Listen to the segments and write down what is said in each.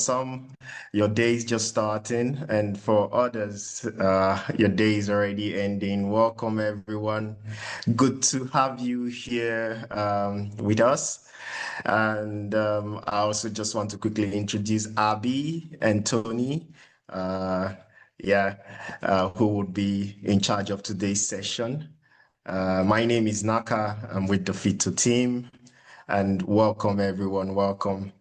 some, your day is just starting, and for others, your day is already ending. Welcome, everyone. Good to have you here with us. And I also just want to quickly introduce Abby and Tony. Uh, who would be in charge of today's session. My name is Naka. I'm with the Fito team, and welcome everyone. Welcome.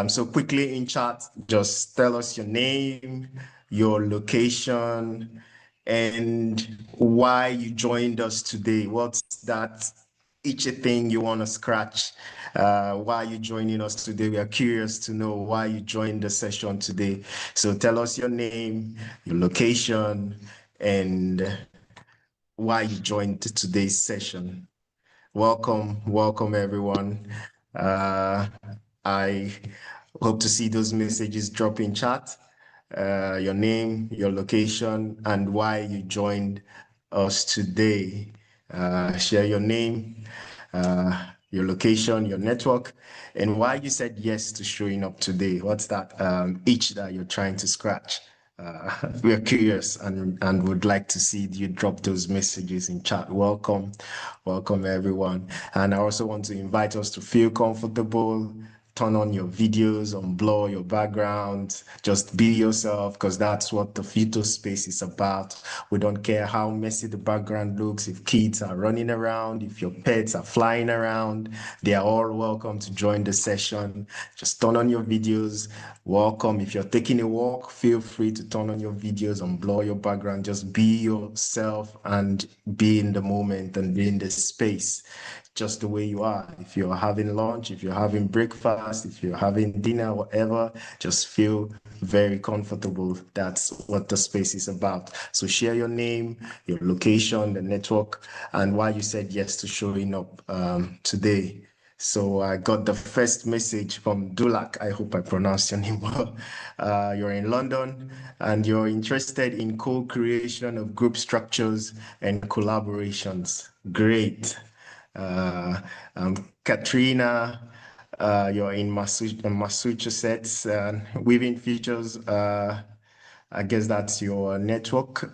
So quickly in chat, just tell us your name, your location, and why you joined us today. What's that itchy thing you want to scratch? Why are you joining us today? We are curious to know why you joined the session today. So tell us your name, your location, and why you joined today's session. Welcome everyone. I hope to see those messages drop in chat. Your name, your location, and why you joined us today. Share your name, your location, your network, and why you said yes to showing up today. What's that itch that you're trying to scratch? We're curious and would like to see you drop those messages in chat. Welcome everyone. And I also want to invite us to feel comfortable. Turn on your videos, blur your background, just be yourself, because that's what the Fito space is about. We don't care how messy the background looks, if kids are running around, if your pets are flying around, they are all welcome to join the session. Just turn on your videos. Welcome. If you're taking a walk, feel free to turn on your videos and blur your background. Just be yourself and be in the moment and be in the space just the way you are. If you're having lunch, if you're having breakfast, if you're having dinner, whatever, just feel very comfortable. That's what the space is about. So share your name, your location, the network, and why you said yes to showing up today. So I got the first message from Dulak. I hope I pronounced your name well. You're in London and you're interested in co-creation of group structures and collaborations. Great. Katrina, you're in Massachusetts, weaving futures. I guess that's your network.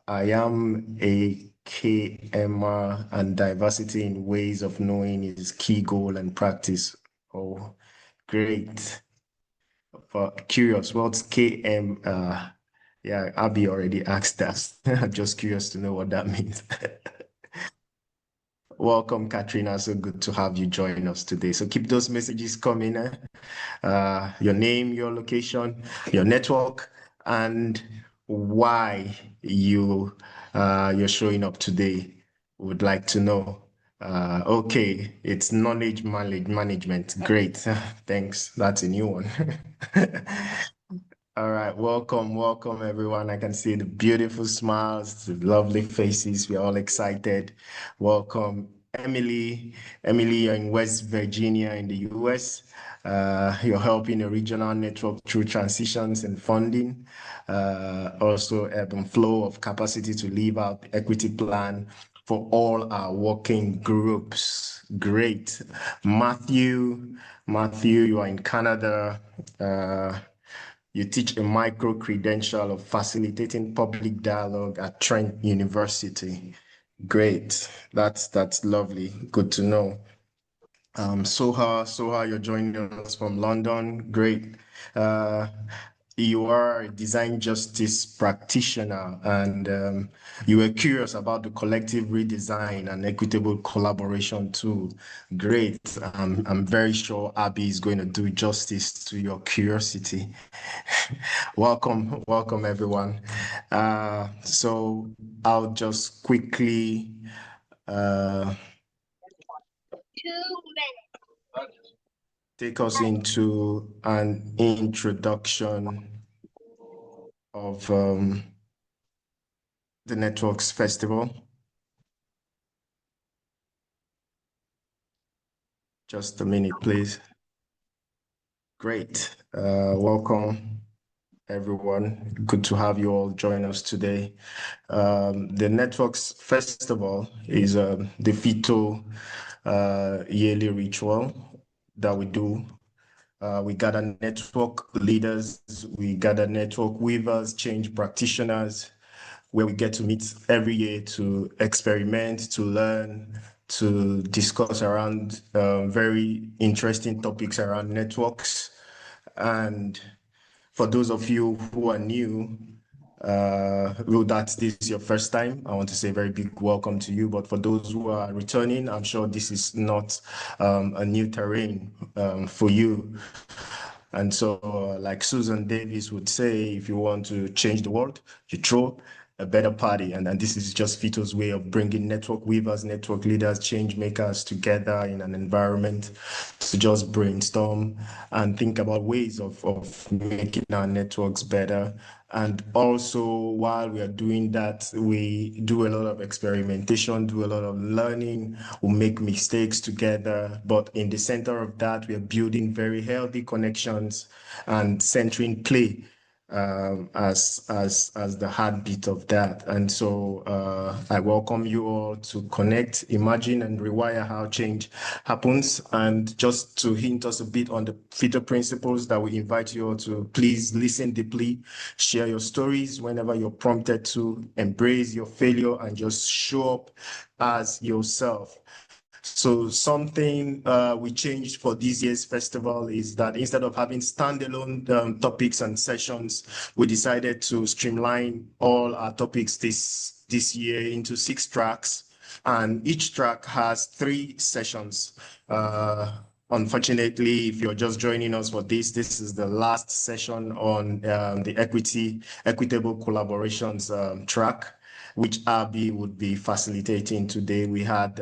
I am a KMR, and diversity in ways of knowing is key goal and practice. Oh, great. But curious, what's KM? Yeah, Abby already asked that. I'm just curious to know what that means. Welcome, Katrina. So good to have you join us today. So keep those messages coming. Your name, your location, your network, and why you're showing up today. Would like to know. Okay, it's knowledge management. Great. Thanks. That's a new one. All right, welcome everyone. I can see the beautiful smiles, the lovely faces. We're all excited. Welcome, Emily. Emily, you're in West Virginia in the US. You're helping a regional network through transitions and funding. Also, ebb and flow of capacity to live out the equity plan for all our working groups. Great. Matthew, you are in Canada. You teach a micro credential of facilitating public dialogue at Trent University. Great. That's lovely. Good to know. Soha, you're joining us from London. Great. You are a design justice practitioner, and you were curious about the collective redesign and equitable collaboration too. Great. I'm very sure Abby is going to do justice to your curiosity. Welcome everyone. So I'll just quickly take us into an introduction of the Networks Festival. Just a minute, please. Great. Welcome, everyone. Good to have you all join us today. The Networks Festival is the Fito yearly ritual that we do We gather network leaders, we gather network weavers, change practitioners, where we get to meet every year to experiment, to learn, to discuss around very interesting topics around networks. And for those of you who are new, will that this is your first time, I want to say a very big welcome to you. But for those who are returning, I'm sure this is not a new terrain for you. And so, like Susan Davis would say, if you want to change the world, you throw a better party. And this is just Fito's way of bringing network weavers, network leaders, change makers together in an environment to just brainstorm and think about ways of making our networks better. And also, while we are doing that, we do a lot of experimentation, do a lot of learning, we make mistakes together. But in the center of that, we are building very healthy connections and centering play as the heartbeat of that. And so I welcome you all to connect, imagine, and rewire how change happens. And just to hint us a bit on the FITO principles that we invite you all to please listen deeply, share your stories whenever you're prompted to, embrace your failure, and just show up as yourself. So something we changed for this year's festival is that instead of having standalone topics and sessions, we decided to streamline all our topics this year into 6 tracks, and each track has 3 sessions. Unfortunately, if you're just joining us for this is the last session on the equitable collaborations track, which Abby would be facilitating today. We had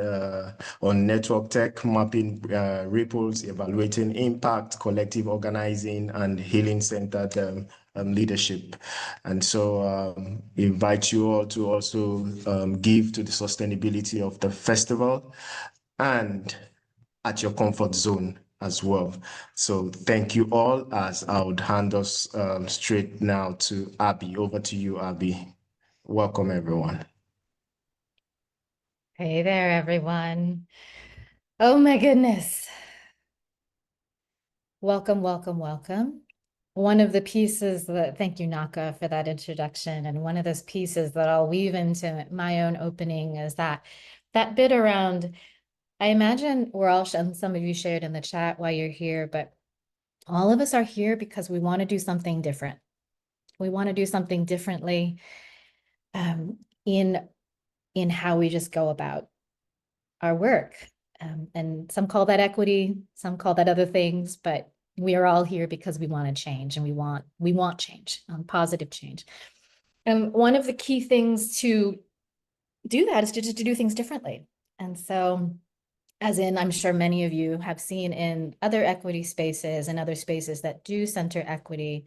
on network tech, mapping ripples, evaluating impact, collective organizing, and healing-centered leadership. And so invite you all to also give to the sustainability of the festival and at your comfort zone as well. So thank you all, as I would hand us straight now to Abby. Over to you, Abby. Welcome, everyone. Hey there, everyone. Oh my goodness. Welcome, welcome, welcome. One of the pieces that, thank you, Naka, for that introduction. And one of those pieces that I'll weave into my own opening is that bit around, I imagine we're all, and some of you shared in the chat while you're here, but all of us are here because we want to do something different. We want to do something differently in how we just go about our work. And some call that equity, some call that other things, but we are all here because we want to change, and we want change, positive change. And one of the key things to do that is to do things differently. And so, as in, I'm sure many of you have seen in other equity spaces and other spaces that do center equity,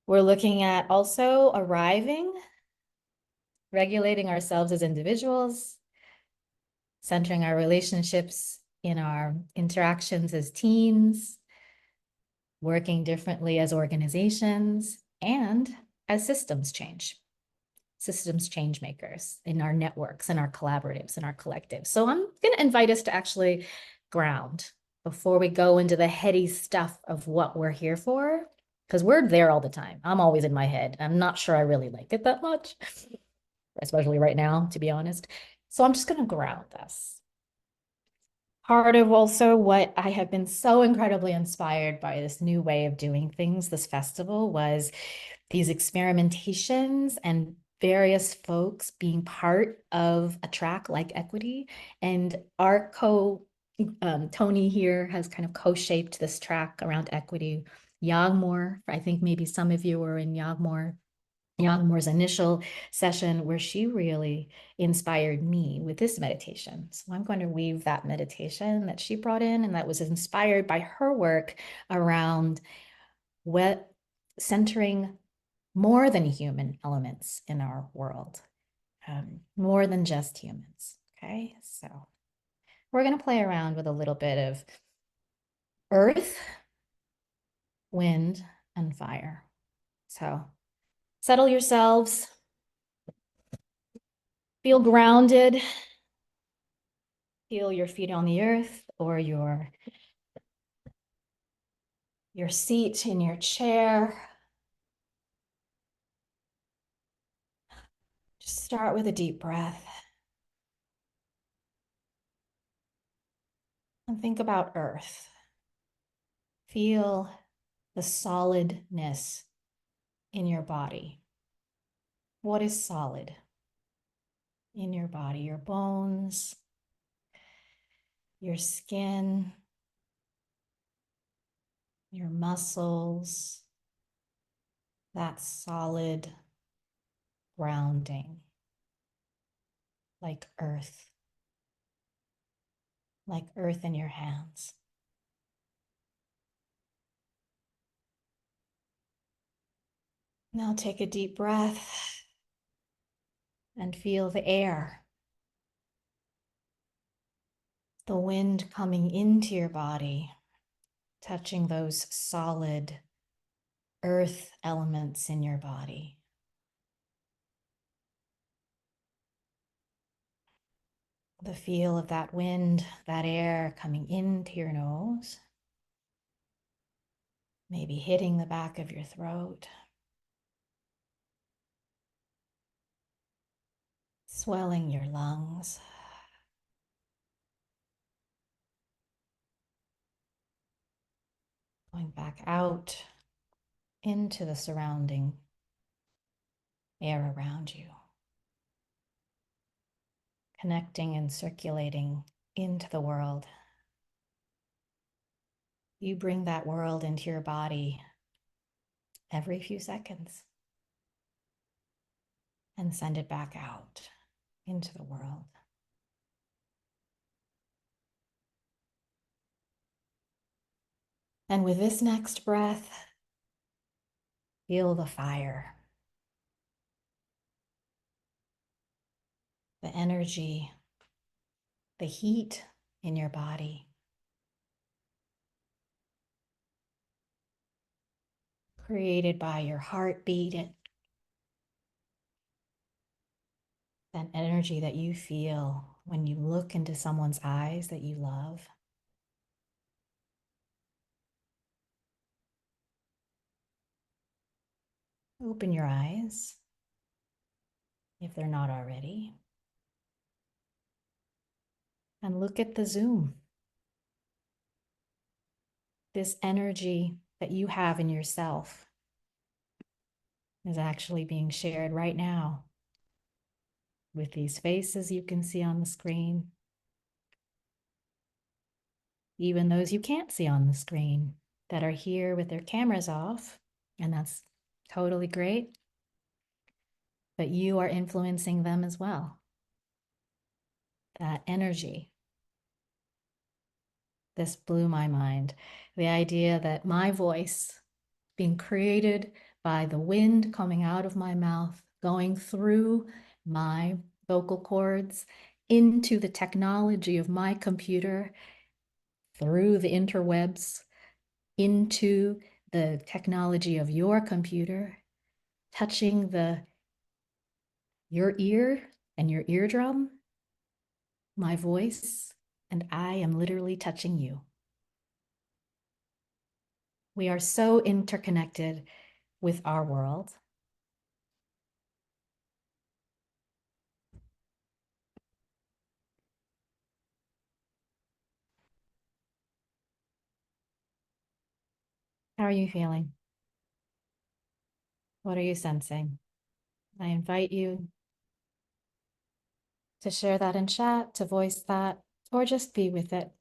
we're looking at also arriving, regulating ourselves as individuals, centering our relationships in our interactions as teams, working differently as organizations, and as systems change makers in our networks and our collaboratives and our collectives. So I'm going to invite us to actually ground before we go into the heady stuff of what we're here for, because we're there all the time. I'm always in my head. I'm not sure I really like it that much, especially right now, to be honest. So I'm just going to ground us. Part of also what I have been so incredibly inspired by this new way of doing things this festival was these experimentations and various folks being part of a track like equity. And our Tony here has kind of co-shaped this track around equity. Yagmore, I think maybe some of you were in Yagmore's initial session, where she really inspired me with this meditation. So I'm going to weave that meditation that she brought in, and that was inspired by her work around centering more than human elements in our world, more than just humans. Okay, so we're going to play around with a little bit of earth, wind, and fire. So settle yourselves, feel grounded, feel your feet on the earth or your your seat in your chair. Just start with a deep breath. And think about earth. Feel the solidness in your body. What is solid in your body? Your bones, your skin, your muscles, that solid grounding, like earth in your hands. Now take a deep breath and feel the air, the wind coming into your body, touching those solid earth elements in your body. The feel of that wind, that air coming into your nose, maybe hitting the back of your throat, swelling your lungs. Going back out into the surrounding air around you, connecting and circulating into the world. You bring that world into your body every few seconds and send it back out into the world. And with this next breath, feel the fire, the energy, the heat in your body. Created by your heartbeat, that energy that you feel when you look into someone's eyes that you love. Open your eyes if they're not already. And look at the Zoom. This energy that you have in yourself is actually being shared right now with these faces you can see on the screen, even those you can't see on the screen that are here with their cameras off, and that's totally great. But you are influencing them as well. That energy. This blew my mind. The idea that my voice being created by the wind coming out of my mouth, going through my vocal cords into the technology of my computer, through the interwebs, into the technology of your computer, touching your ear and your eardrum, my voice, and I am literally touching you. We are so interconnected with our world. How are you feeling? What are you sensing? I invite you to share that in chat, to voice that, or just be with it.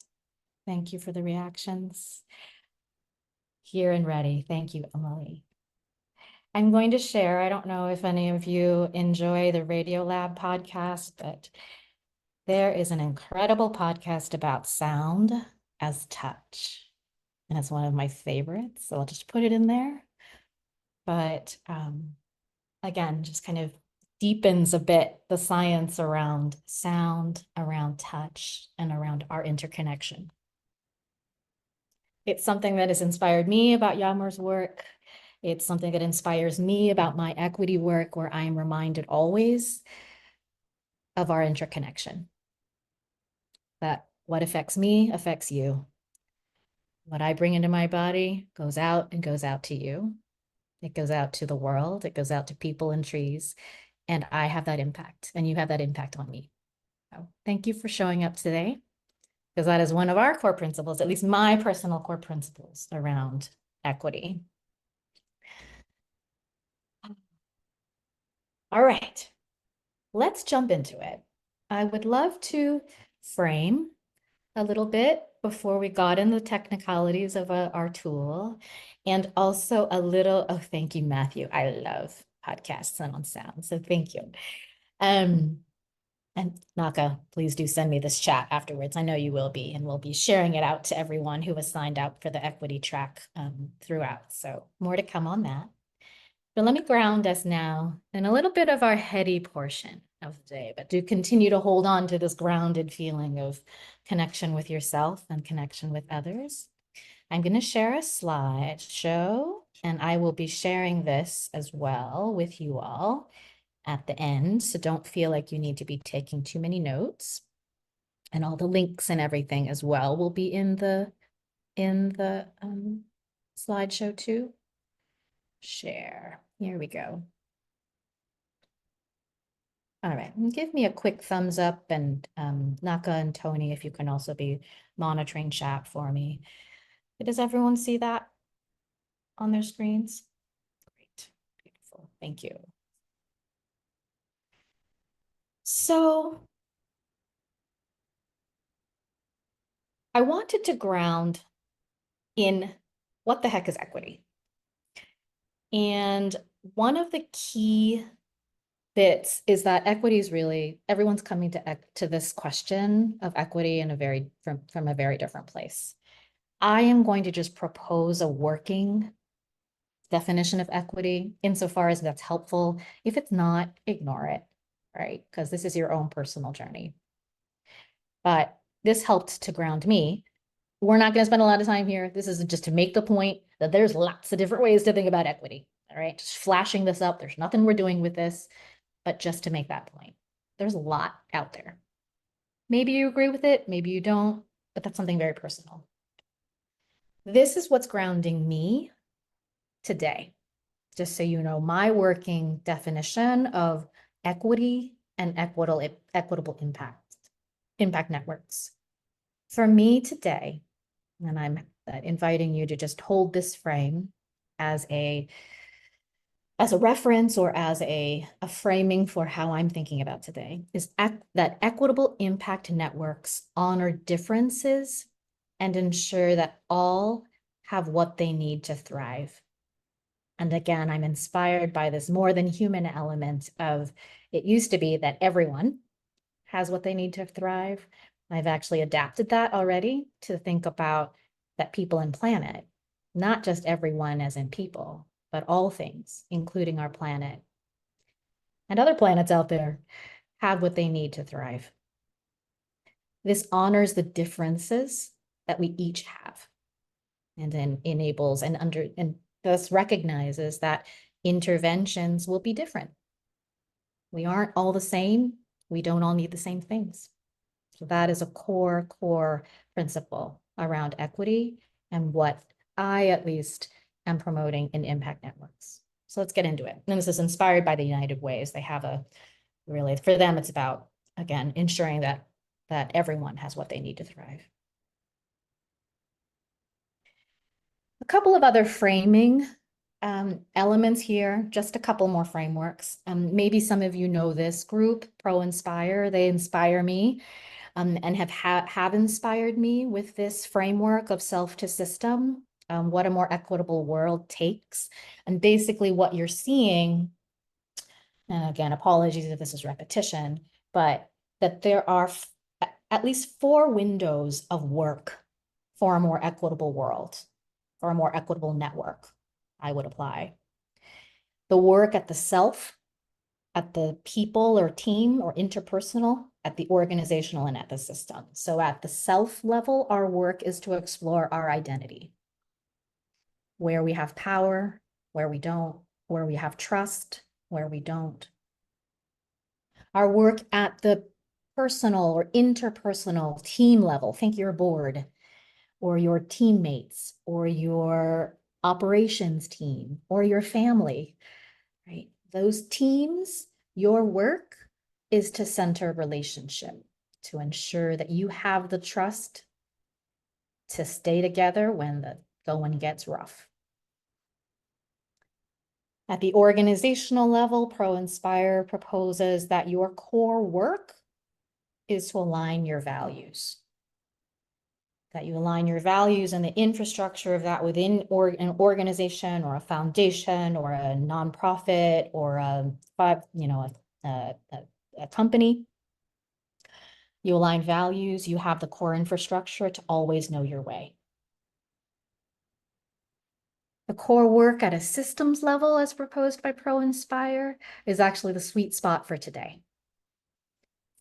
Thank you for the reactions. Here and ready. Thank you, Emily. I'm going to share, I don't know if any of you enjoy the Radiolab podcast, but there is an incredible podcast about sound as touch. And it's one of my favorites, so I'll just put it in there. But again, just kind of deepens a bit the science around sound, around touch, and around our interconnection. It's something that has inspired me about Yamur's work. It's something that inspires me about my equity work, where I am reminded always of our interconnection. That what affects me affects you. What I bring into my body goes out and goes out to you. It goes out to the world. It goes out to people and trees. And I have that impact, and you have that impact on me. So thank you for showing up today, because that is one of our core principles, at least my personal core principles around equity. All right, let's jump into it. I would love to frame a little bit before we got in the technicalities of our tool, and also a little, oh, thank you, Matthew. I love podcasts and on sound, so thank you. And Naka, please do send me this chat afterwards. I know you will be, and we'll be sharing it out to everyone who has signed up for the equity track throughout. So more to come on that. But let me ground us now in a little bit of our heady portion of the day, but do continue to hold on to this grounded feeling of connection with yourself and connection with others. I'm going to share a slideshow, and I will be sharing this as well with you all at the end. So don't feel like you need to be taking too many notes. And all the links and everything as well will be in the slideshow too. Share. Here we go. All right, and give me a quick thumbs up, and Naka and Tony, if you can also be monitoring chat for me. Does everyone see that on their screens? Great, beautiful, thank you. So I wanted to ground in what the heck is equity? And one of the key bits is that equity is really, everyone's coming to this question of equity in from a very different place. I am going to just propose a working definition of equity insofar as that's helpful. If it's not, ignore it, right? Because this is your own personal journey. But this helped to ground me. We're not going to spend a lot of time here. This is just to make the point that there's lots of different ways to think about equity. All right, just flashing this up. There's nothing we're doing with this, but just to make that point. There's a lot out there. Maybe you agree with it, maybe you don't, but that's something very personal. This is what's grounding me today. Just so you know, my working definition of equity and equitable impact networks. For me today, and I'm inviting you to just hold this frame as a reference or as a framing for how I'm thinking about today, is that equitable impact networks honor differences and ensure that all have what they need to thrive. And again, I'm inspired by this more than human element of, it used to be that everyone has what they need to thrive. I've actually adapted that already to think about that people and planet, not just everyone as in people, but all things, including our planet and other planets out there, have what they need to thrive. This honors the differences that we each have, and then enables and thus recognizes that interventions will be different. We aren't all the same. We don't all need the same things. So that is a core principle around equity and what I at least am promoting in impact networks. So let's get into it. And this is inspired by the United Ways. They have really, for them, it's about, again, ensuring that everyone has what they need to thrive. A couple of other framing elements here, just a couple more frameworks. Maybe some of you know this group, Pro-Inspire. They inspire me. And have inspired me with this framework of self to system, what a more equitable world takes. And basically what you're seeing, and again, apologies if this is repetition, but that there are at least 4 windows of work for a more equitable world, for a more equitable network, I would apply. The work at the self, at the people or team or interpersonal, at the organizational, and at the system. So at the self level, our work is to explore our identity, where we have power, where we don't, where we have trust, where we don't. Our work at the personal or interpersonal team level, think you're bored, or your teammates, or your operations team, or your family, right? Those teams, your work is to center relationship, to ensure that you have the trust to stay together when the going gets rough. At the organizational level, ProInspire proposes that your core work is to align your values. That you align your values and the infrastructure of that within an organization or a foundation or a nonprofit or a company. You align values, you have the core infrastructure to always know your way. The core work at a systems level, as proposed by ProInspire, is actually the sweet spot for today.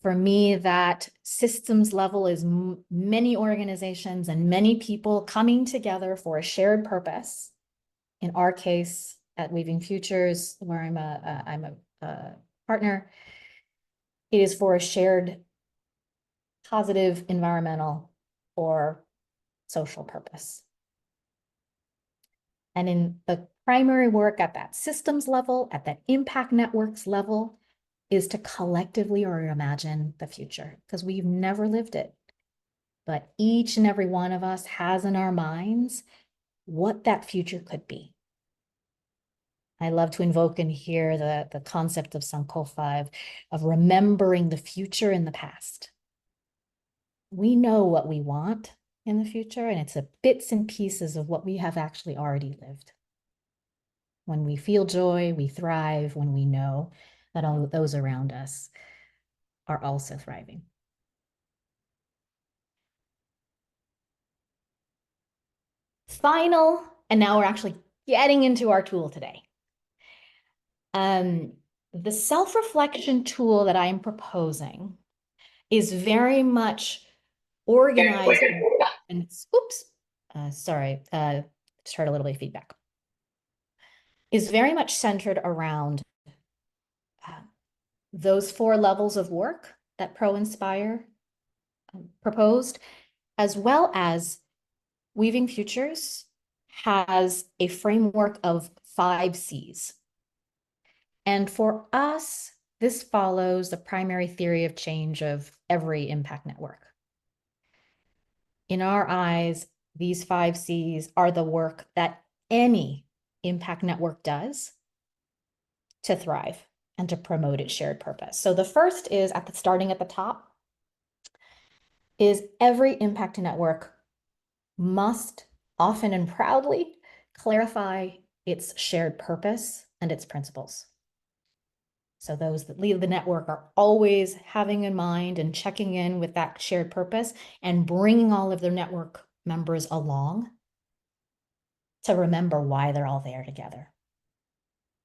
For me, that systems level is many organizations and many people coming together for a shared purpose. In our case, at Weaving Futures, where I'm a partner, it is for a shared positive environmental or social purpose. And in the primary work at that systems level, at that impact networks level, is to collectively reimagine the future, because we've never lived it. But each and every one of us has in our minds what that future could be. I love to invoke in here the concept of Sankofa, of remembering the future in the past. We know what we want in the future, and it's a bits and pieces of what we have actually already lived. When we feel joy, we thrive when we know that all those around us are also thriving. Final, and now we're actually getting into our tool today. The self-reflection tool that I am proposing is very much organized and just heard a little bit of feedback. Is very much centered around those 4 levels of work that ProInspire proposed, as well as Weaving Futures has a framework of 5 C's. And for us, this follows the primary theory of change of every impact network. In our eyes, these 5 C's are the work that any impact network does to thrive and to promote its shared purpose. So the first is starting at the top, is every impact network must often and proudly clarify its shared purpose and its principles. So those that lead the network are always having in mind and checking in with that shared purpose and bringing all of their network members along to remember why they're all there together.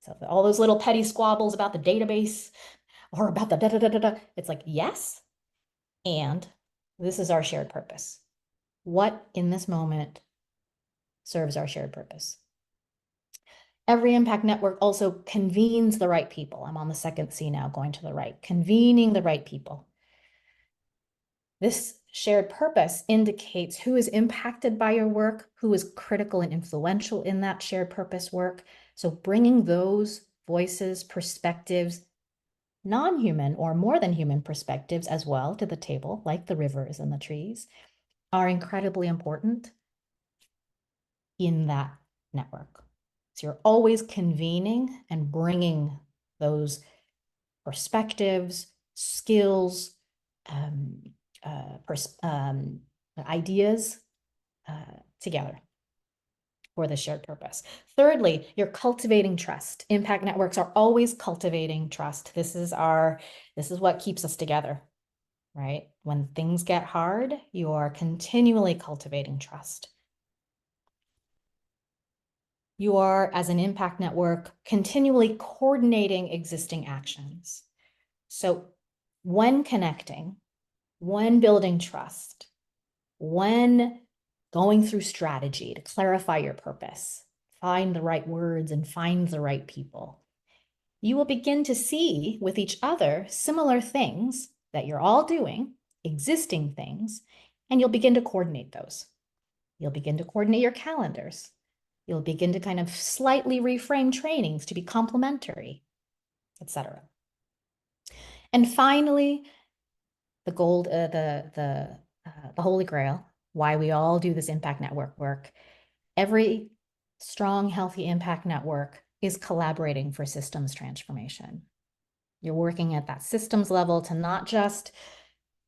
So all those little petty squabbles about the database or about the da-da-da-da-da, it's like, yes, and this is our shared purpose. What in this moment serves our shared purpose? Every impact network also convenes the right people. I'm on the second C now, going to the right, convening the right people. This shared purpose indicates who is impacted by your work, who is critical and influential in that shared purpose work. So bringing those voices, perspectives, non-human or more than human perspectives as well to the table, like the rivers and the trees, are incredibly important in that network. So you're always convening and bringing those perspectives, skills, ideas together for the shared purpose. Thirdly, you're cultivating trust. Impact networks are always cultivating trust. This is what keeps us together, right? When things get hard, you are continually cultivating trust. You are, as an impact network, continually coordinating existing actions. So when connecting, when building trust, when going through strategy to clarify your purpose, find the right words and find the right people, you will begin to see with each other similar things that you're all doing, existing things, and you'll begin to coordinate those. You'll begin to coordinate your calendars. You'll begin to kind of slightly reframe trainings to be complementary, etc. And finally, the holy grail, why we all do this impact network work. Every strong, healthy impact network is collaborating for systems transformation. You're working at that systems level to not just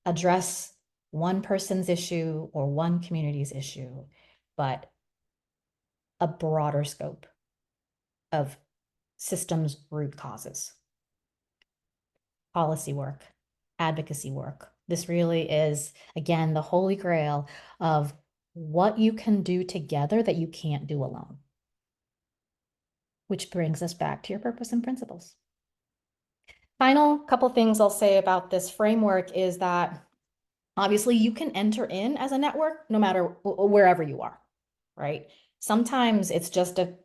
address one person's issue or one community's issue, but a broader scope of systems root causes. Policy work, advocacy work. This really is, again, the holy grail of what you can do together that you can't do alone. Which brings us back to your purpose and principles. Final couple things I'll say about this framework is that obviously you can enter in as a network no matter wherever you are, right? Sometimes it's just the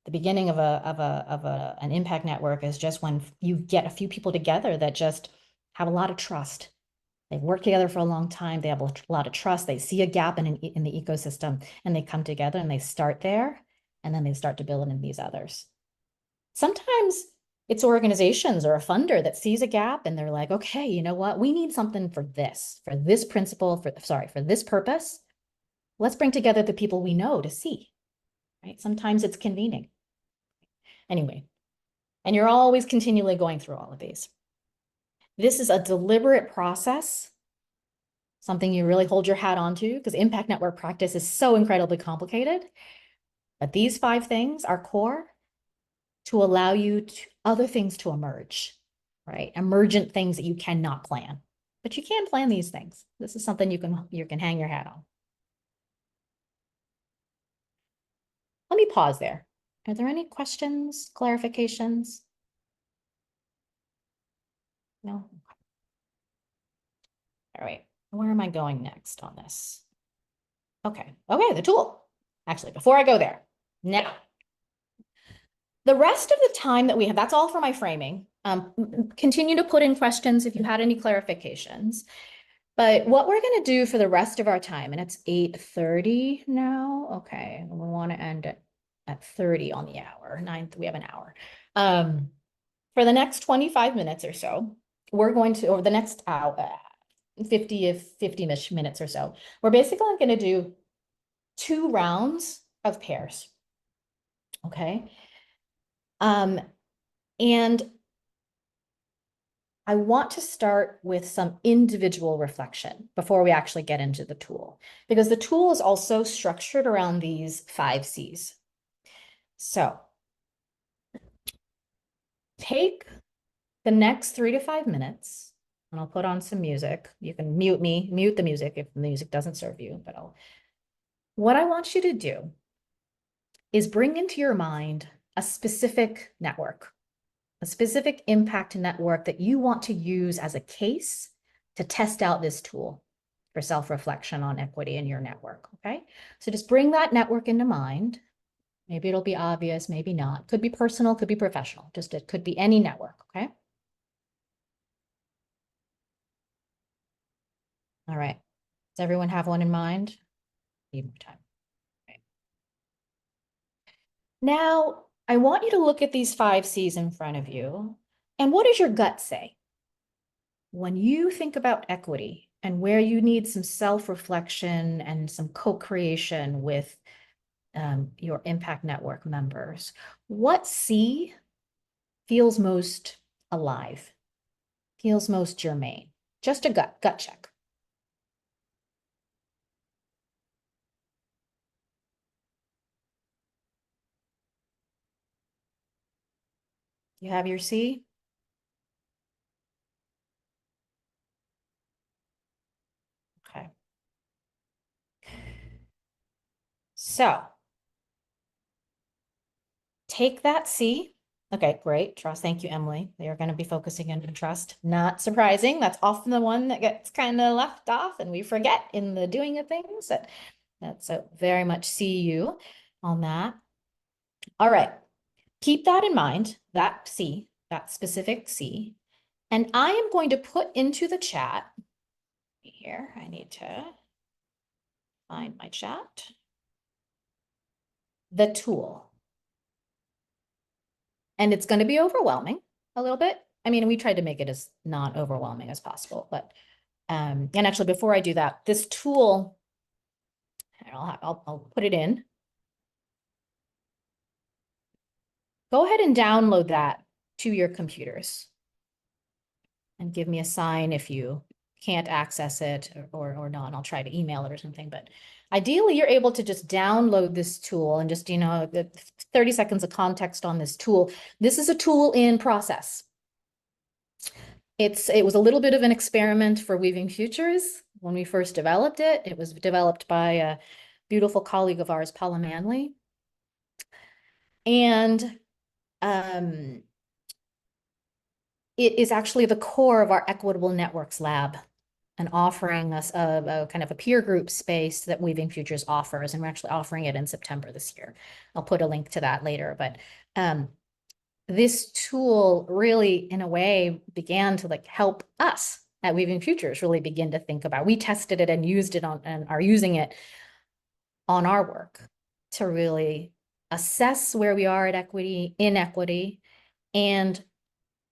beginning of an impact network is just when you get a few people together that just have a lot of trust. They've worked together for a long time. They have a lot of trust. They see a gap in the ecosystem and they come together and they start there and then they start to build in these others. Sometimes it's organizations or a funder that sees a gap and they're like, okay, you know what? We need something for this principle, for this purpose. Let's bring together the people we know to see, right? Sometimes it's convening. Anyway, and you're always continually going through all of these. This is a deliberate process, something you really hold your hat onto because impact network practice is so incredibly complicated. But these 5 things are core to allow you to other things to emerge, right? Emergent things that you cannot plan, but you can plan these things. This is something you can hang your hat on. Let me pause there. Are there any questions, clarifications? No? All right, where am I going next on this? Okay, the tool. Actually, before I go there, now, the rest of the time that we have, that's all for my framing. Continue to put in questions if you had any clarifications. But what we're going to do for the rest of our time, and it's 8:30 now. Okay, we want to end at 30 on the hour. 9, we have an hour. For the next 25 minutes or so, we're going to, over the next hour, 50-ish minutes or so, we're basically going to do 2 rounds of pairs. Okay. And I want to start with some individual reflection before we actually get into the tool, because the tool is also structured around these 5 C's. So take the next 3 to 5 minutes, and I'll put on some music. You can mute the music if the music doesn't serve you, but what I want you to do is bring into your mind a specific network, a specific impact network that you want to use as a case to test out this tool for self-reflection on equity in your network, okay? So just bring that network into mind. Maybe it'll be obvious, maybe not. Could be personal, could be professional. Just it could be any network, okay? All right. Does everyone have one in mind? Need more time. Okay. Now, I want you to look at these 5 C's in front of you. And what does your gut say? When you think about equity and where you need some self-reflection and some co-creation with your impact network members, what C feels most alive, feels most germane? Just a gut check. You have your C? Okay. So take that C. Okay, great. Trust. Thank you, Emily. They are going to be focusing on trust. Not surprising. That's often the one that gets kind of left off and we forget in the doing of things. That's a very much see you on that. All right. Keep that in mind, that C, that specific C. And I am going to put into the chat here. I need to find my chat. the tool. And it's going to be overwhelming a little bit. I mean, we tried to make it as not overwhelming as possible, but, and actually before I do that, this tool, I'll put it in. Go ahead and download that to your computers and give me a sign if you can't access it or not. I'll try to email it or something, but ideally you're able to just download this tool and just, the 30 seconds of context on this tool. This is a tool in process. It was a little bit of an experiment for Weaving Futures when we first developed it. It was developed by a beautiful colleague of ours, Paula Manley. And it is actually the core of our Equitable Networks Lab and offering us a kind of a peer group space that Weaving Futures offers. And we're actually offering it in September this year. I'll put a link to that later. But this tool really, in a way, began to help us at Weaving Futures really begin to think about. We tested it and used it on and are using it on our work to really assess where we are at inequity, and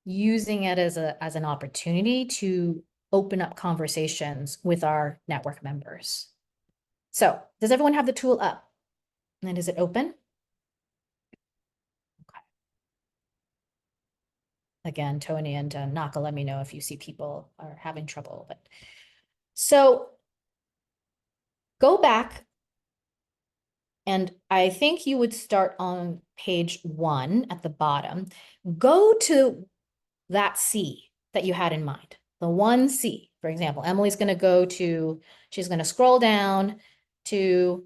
using it as an opportunity to open up conversations with our network members. So, does everyone have the tool up? And is it open? Again, Tony and Naka, let me know if you see people are having trouble. But so go back, and I think you would start on page 1 at the bottom. Go to that C that you had in mind, the 1C. For example, Emily's going to she's going to scroll down to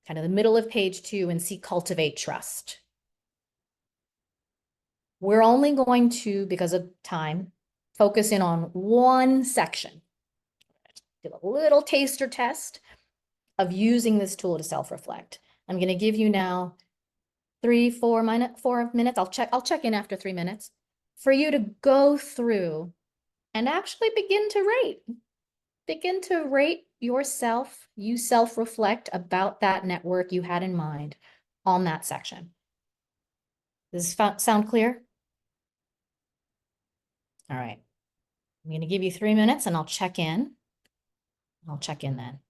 kind of the middle of page 2 and see cultivate trust. We're only going to, because of time, focus in on one section. Do a little taster test of using this tool to self-reflect. I'm going to give you now 4 minutes. I'll check in after 3 minutes for you to go through and actually begin to rate yourself. You self-reflect about that network you had in mind on that section. Does this sound clear? All right. I'm going to give you 3 minutes and I'll check in. I'll check in then.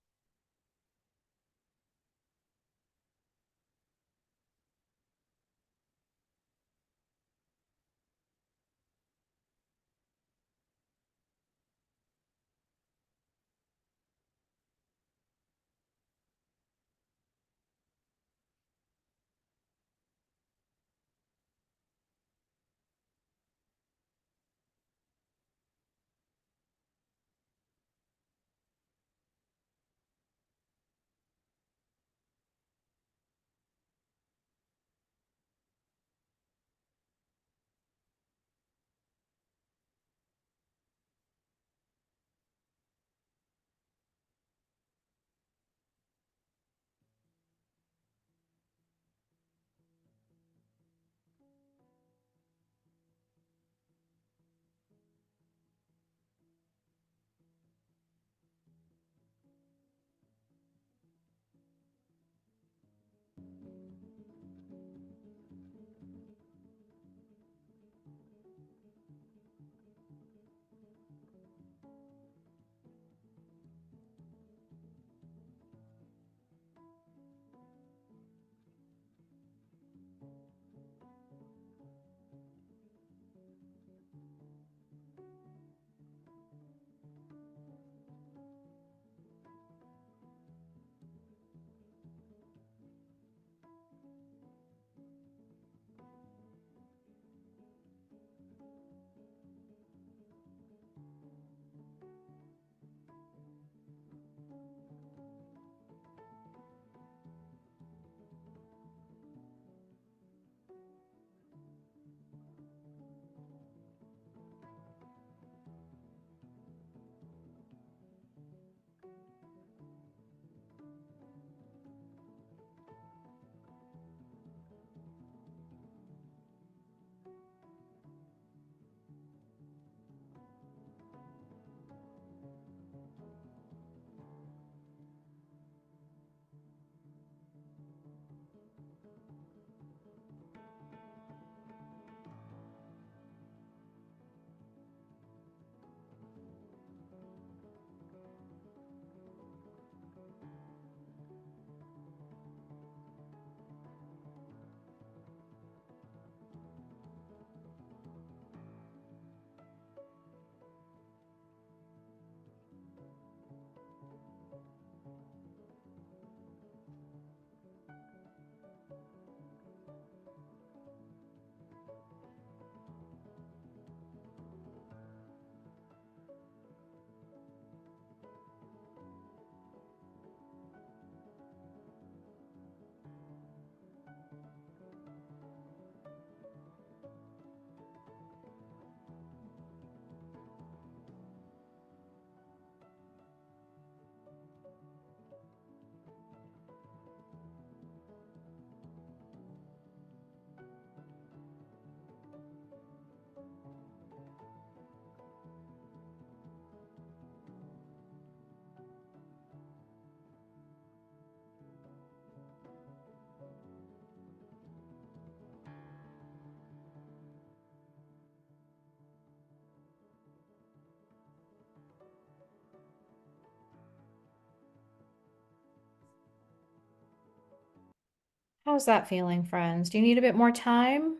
How's that feeling, friends? Do you need a bit more time?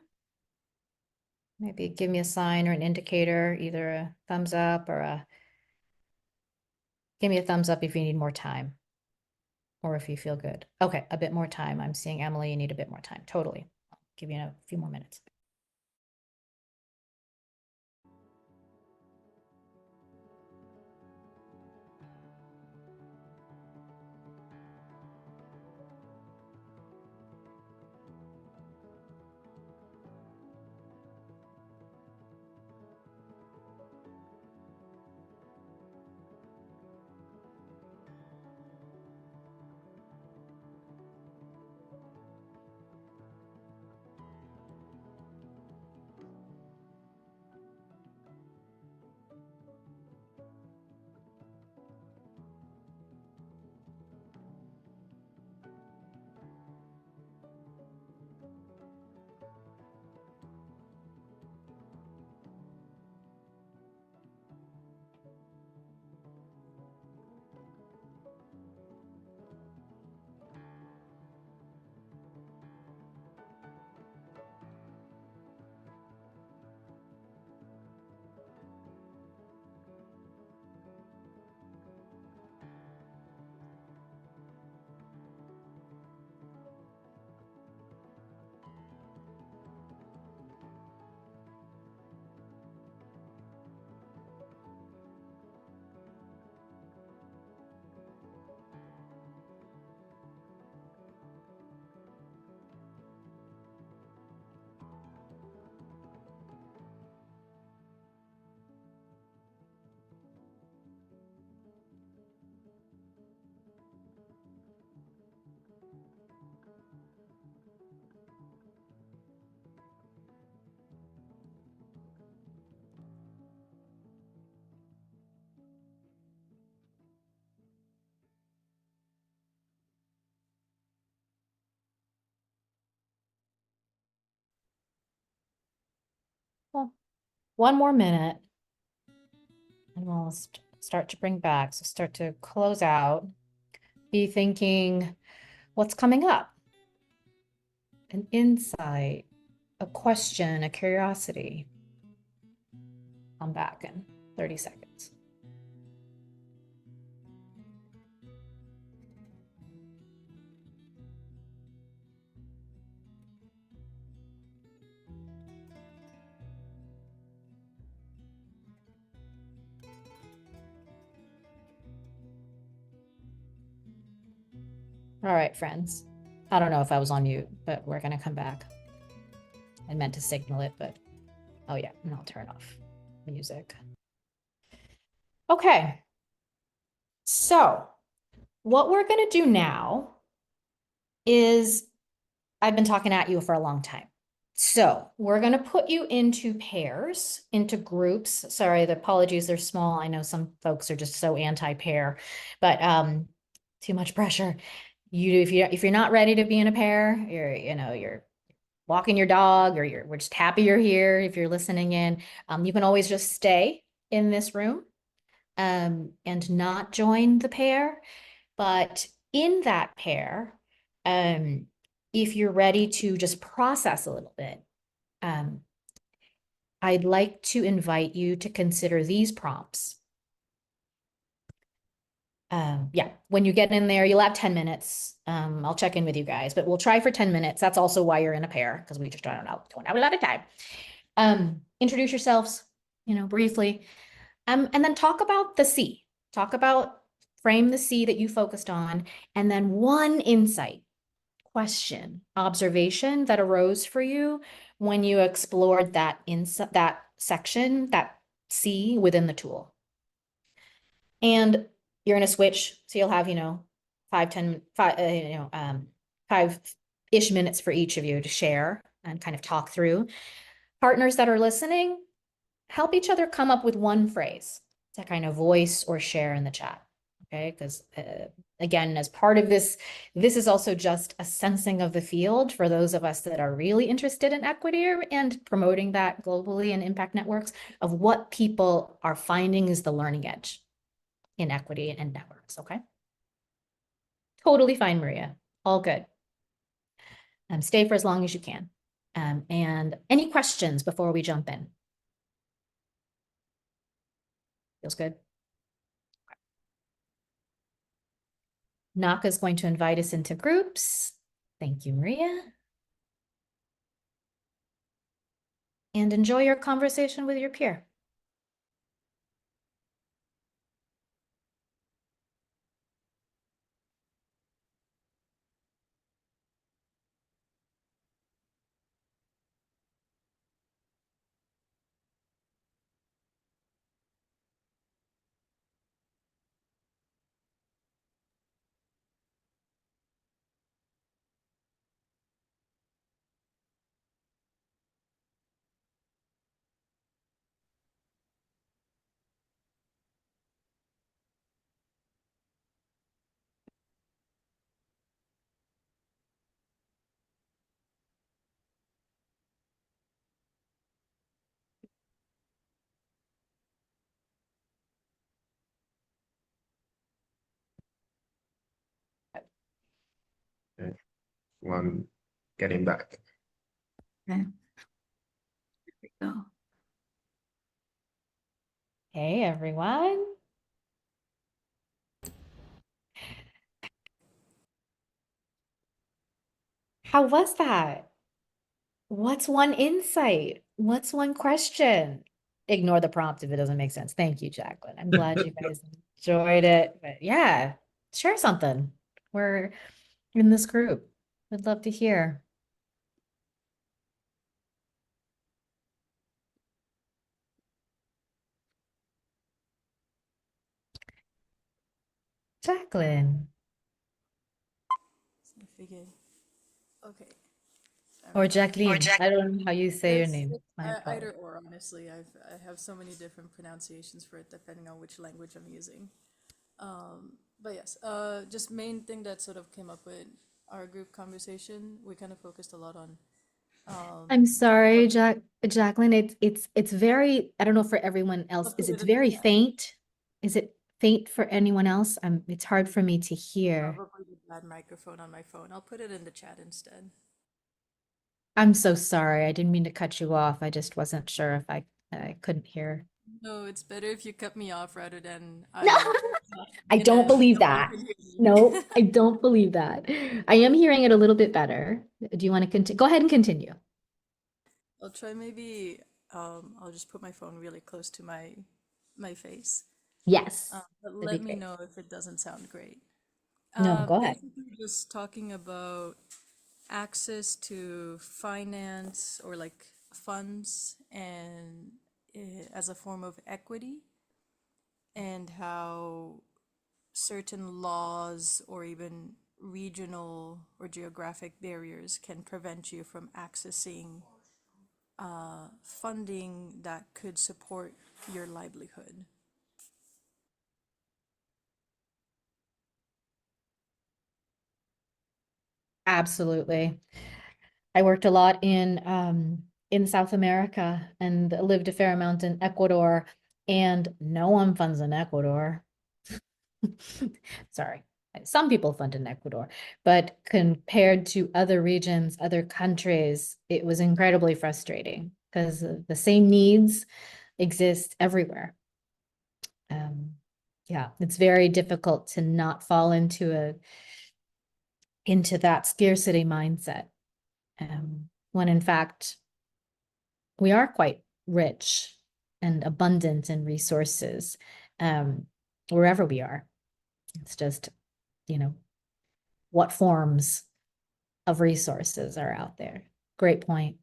Maybe give me a sign or an indicator, either a thumbs up or give me a thumbs up if you need more time or if you feel good. Okay, a bit more time. I'm seeing Emily, you need a bit more time. Totally. I'll give you a few more minutes. Well, one more minute and we'll start to bring back. So start to close out. Be thinking, what's coming up? An insight, a question, a curiosity. I'm back in 30 seconds. All right, friends. I don't know if I was on mute, but we're going to come back. I meant to signal it, but oh yeah, and I'll turn off music. Okay. So what we're going to do now is I've been talking at you for a long time. So we're going to put you into pairs, into groups. Sorry, the apologies, they're small. I know some folks are just so anti-pair, but too much pressure. If you're not ready to be in a pair, you're walking your dog or we're just happy you're here if you're listening in. You can always just stay in this room and not join the pair. But in that pair, if you're ready to just process a little bit, I'd like to invite you to consider these prompts. Yeah, when you get in there, you'll have 10 minutes. I'll check in with you guys, but we'll try for 10 minutes. That's also why you're in a pair, because we just don't have a lot of time. Introduce yourselves, briefly, and then talk about the C. Frame the C that you focused on, and then one insight, question, observation that arose for you when you explored that section, that C within the tool. And you're going to switch. So you'll have, 5-ish minutes for each of you to share and kind of talk through. Partners that are listening, help each other come up with one phrase to kind of voice or share in the chat. Okay, because again, as part of this is also just a sensing of the field for those of us that are really interested in equity and promoting that globally in impact networks of what people are finding is the learning edge in equity and networks. Okay. Totally fine, Maria. All good. Stay for as long as you can. And any questions before we jump in? Feels good. Naka is going to invite us into groups. Thank you, Maria. And enjoy your conversation with your peer. Okay. One getting back. Okay. Here we go. Hey, everyone. How was that? What's one insight? What's one question? Ignore the prompt if it doesn't make sense. Thank you, Jacqueline. I'm glad you guys enjoyed it. But yeah, share something. We're in this group. I'd love to hear. Jacqueline So I figured, okay. or Sorry. Jacqueline. I don't know how you say your name. My Either apologies. or, honestly. I have so many different pronunciations for it depending on which language I'm using. But yes, just main thing that sort of came up with our group conversation, we kind of focused a lot on I'm talking sorry, about. Jacqueline. It's very, I don't know for everyone I'll else. Is put it it in the very chat. faint? Is it faint for anyone else? It's hard for me to hear. Probably the bad microphone on my phone. I'll put it in the chat instead. I'm so sorry. I didn't mean to cut you off. I just wasn't sure if I couldn't hear. No, it's better if you cut me off rather than No, I I in don't a believe no one that. can hear No, me. I don't believe that. I am hearing it a little bit better. Do you want to continue? Go ahead and continue. I'll try maybe I'll just put my phone really close to my face. Yes, But that'd be let me great. know if it doesn't sound great. No, go ahead. Basically just talking about access to finance or like funds and as a form of equity and how certain laws or even regional or geographic barriers can prevent you from accessing funding that could support your livelihood. Absolutely. I worked a lot in South America and lived a fair amount in Ecuador, and no one funds in Ecuador. Sorry. Some people fund in Ecuador, but compared to other regions, other countries, it was incredibly frustrating because the same needs exist everywhere. Yeah, it's very difficult to not fall into that scarcity mindset. When in fact we are quite rich and abundant in resources, wherever we are. It's just, you know, what forms of resources are out there. Great point.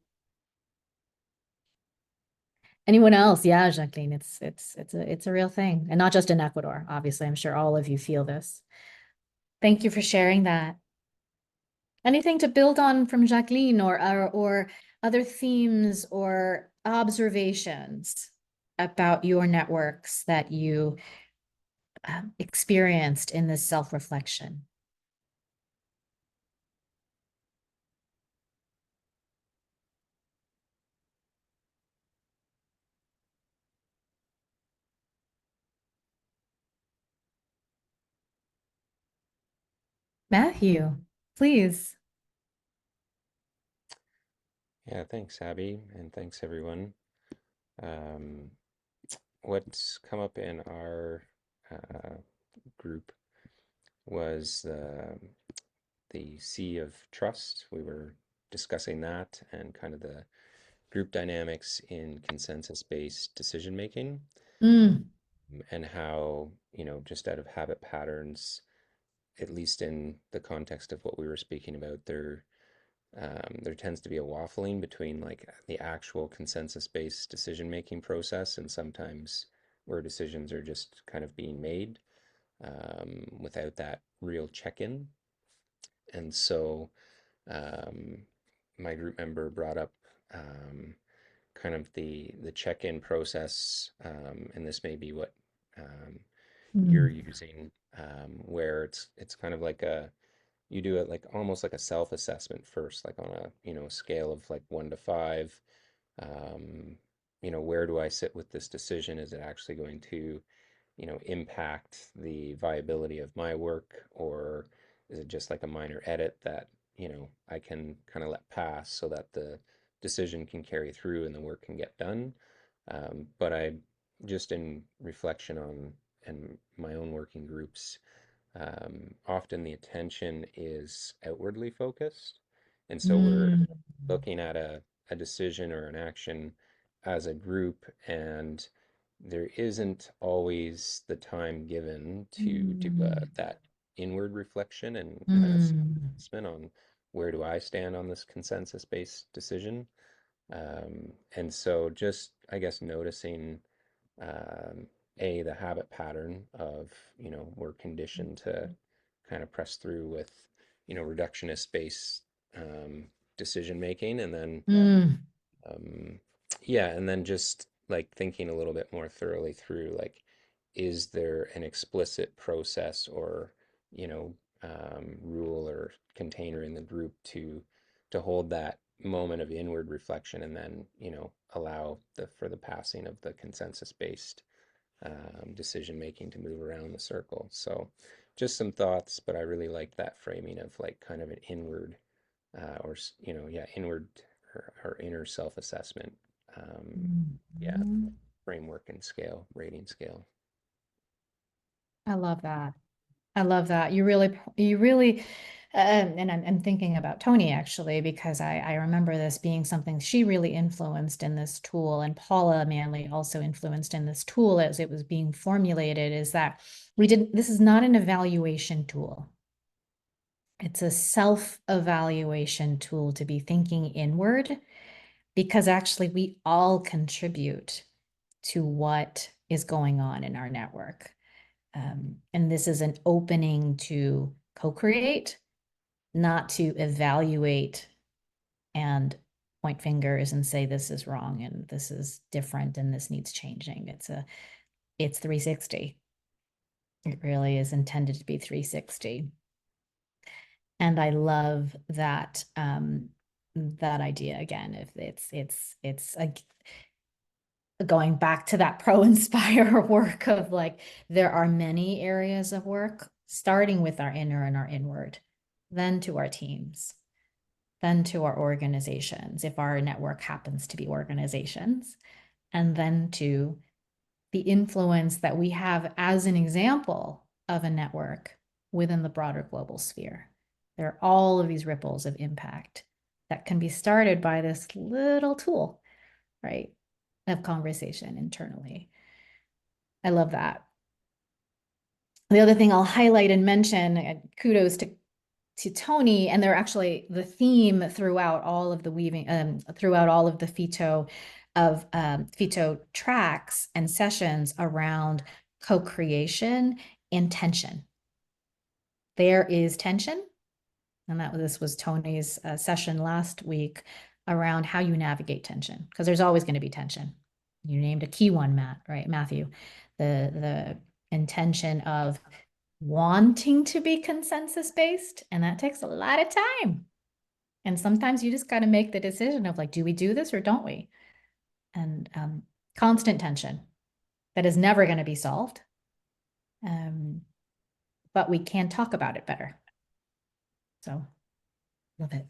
Anyone else? Yeah, Jacqueline, it's a real thing, and not just in Ecuador. Obviously, I'm sure all of you feel this. Thank you for sharing that. Anything to build on from Jacqueline or other themes or observations about your networks that you experienced in this self-reflection? Matthew, please. Yeah, thanks, Abby, and thanks everyone. Um, what's come up in our uh, group was the C of trust. We were discussing that and kind of the group dynamics in consensus-based decision making, Mm, and how, just out of habit patterns, at least in the context of what we were speaking about, there tends to be a waffling between like the actual consensus-based decision-making process and sometimes where decisions are just kind of being made without that real check-in. And so um, my group member brought up kind of the check-in process, and this may be what you're mm, using, where it's kind of like you do it like almost like a self-assessment first, like on a scale of like 1 to 5. um, where do I sit with this decision? Is it actually going to impact the viability of my work, or is it just like a minor edit that I can kind of let pass so that the decision can carry through and the work can get done? But I just in reflection on and my own working groups, often the attention is outwardly focused. And so we're mm, looking at a decision or an action as a group, and there isn't always the time given to do mm, that inward reflection and kind of mm, assessment on where do I stand on this consensus-based decision. And so just, I guess, noticing um, the habit pattern of, we're conditioned to kind of press through with, reductionist based decision making. And then, mm, um, yeah, and then just like thinking a little bit more thoroughly through, like, is there an explicit process or, rule or container in the group to hold that moment of inward reflection and then, allow for the passing of the consensus based decision making to move around the circle. So just some thoughts, but I really like that framing of like kind of an inward yeah, inward or inner self-assessment. Yeah, mm. framework and scale, rating scale. I love that. I love that. You really, and I'm thinking about Tony actually, because I remember this being something she really influenced in this tool, and Paula Manley also influenced in this tool as it was being formulated, is that this is not an evaluation tool. It's a self-evaluation tool to be thinking inward, because actually we all contribute to what is going on in our network. And this is an opening to co-create, not to evaluate and point fingers and say this is wrong and this is different and this needs changing. It's 360. It really is intended to be 360. And I love that that idea again. If it's going back to that pro-inspire work of like, there are many areas of work, starting with our inner and our inward, then to our teams, then to our organizations, if our network happens to be organizations, and then to the influence that we have as an example of a network within the broader global sphere. There are all of these ripples of impact that can be started by this little tool, right, of conversation internally. I love that. The other thing I'll highlight and mention, kudos to Tony, and they're actually the theme throughout all of the weaving, throughout all of the Phyto tracks and sessions around co-creation and tension. There is tension, and this was Tony's session last week around how you navigate tension, because there's always going to be tension. You named a key one, Matthew, the intention of wanting to be consensus based, and that takes a lot of time. And sometimes you just got to make the decision of like, do we do this or don't we? And constant tension that is never going to be solved. But we can talk about it better. So love it.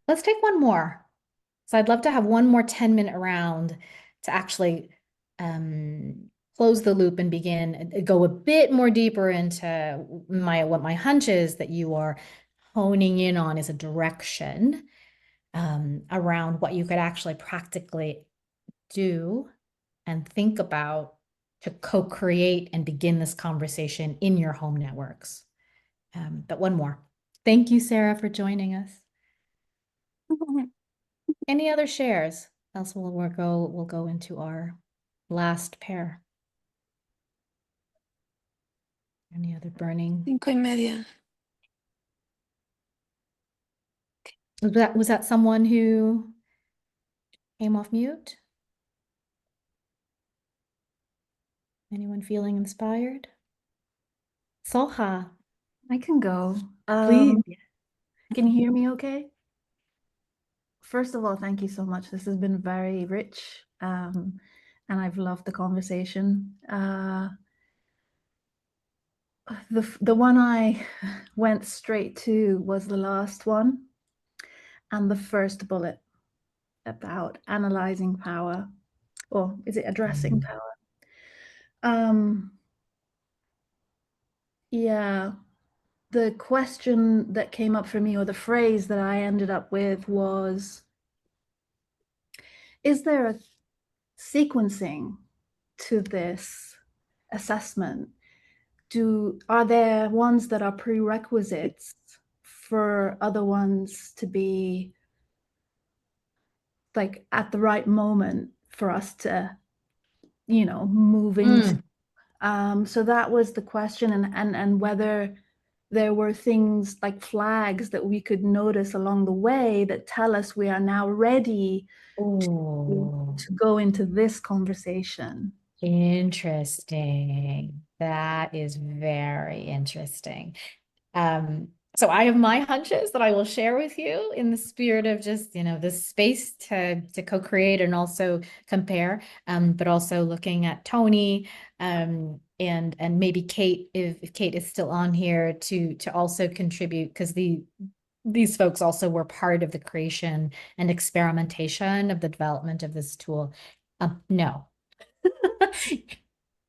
let's take one more. So I'd love to have one more 10-minute round to actually close the loop and begin go a bit more deeper into what my hunch is that you are honing in on is a direction around what you could actually practically do and think about to co-create and begin this conversation in your home networks. But one more. Thank you, Sarah, for joining us. Any other shares? Else we'll go into our last pair. Any other burning? 5:30. Was that someone who came off mute? Anyone feeling inspired? Soha, I can go. please. Can you hear me okay? First of all, thank you so much. This has been very rich, and I've loved the conversation. The one I went straight to was the last one, and the first bullet about analyzing power, or is it addressing power? Yeah, the question that came up for me, or the phrase that I ended up with was, is there a sequencing to this assessment? Are there ones that are prerequisites for other ones to be like at the right moment for us to, move into? So that was the question, and whether there were things like flags that we could notice along the way that tell us we are now ready to go into this conversation. Interesting. That is very interesting. So I have my hunches that I will share with you in the spirit of just, this space to co-create and also compare, but also looking at Tony, and maybe Kate, if Kate is still on here to also contribute, because these folks also were part of the creation and experimentation of the development of this tool. No,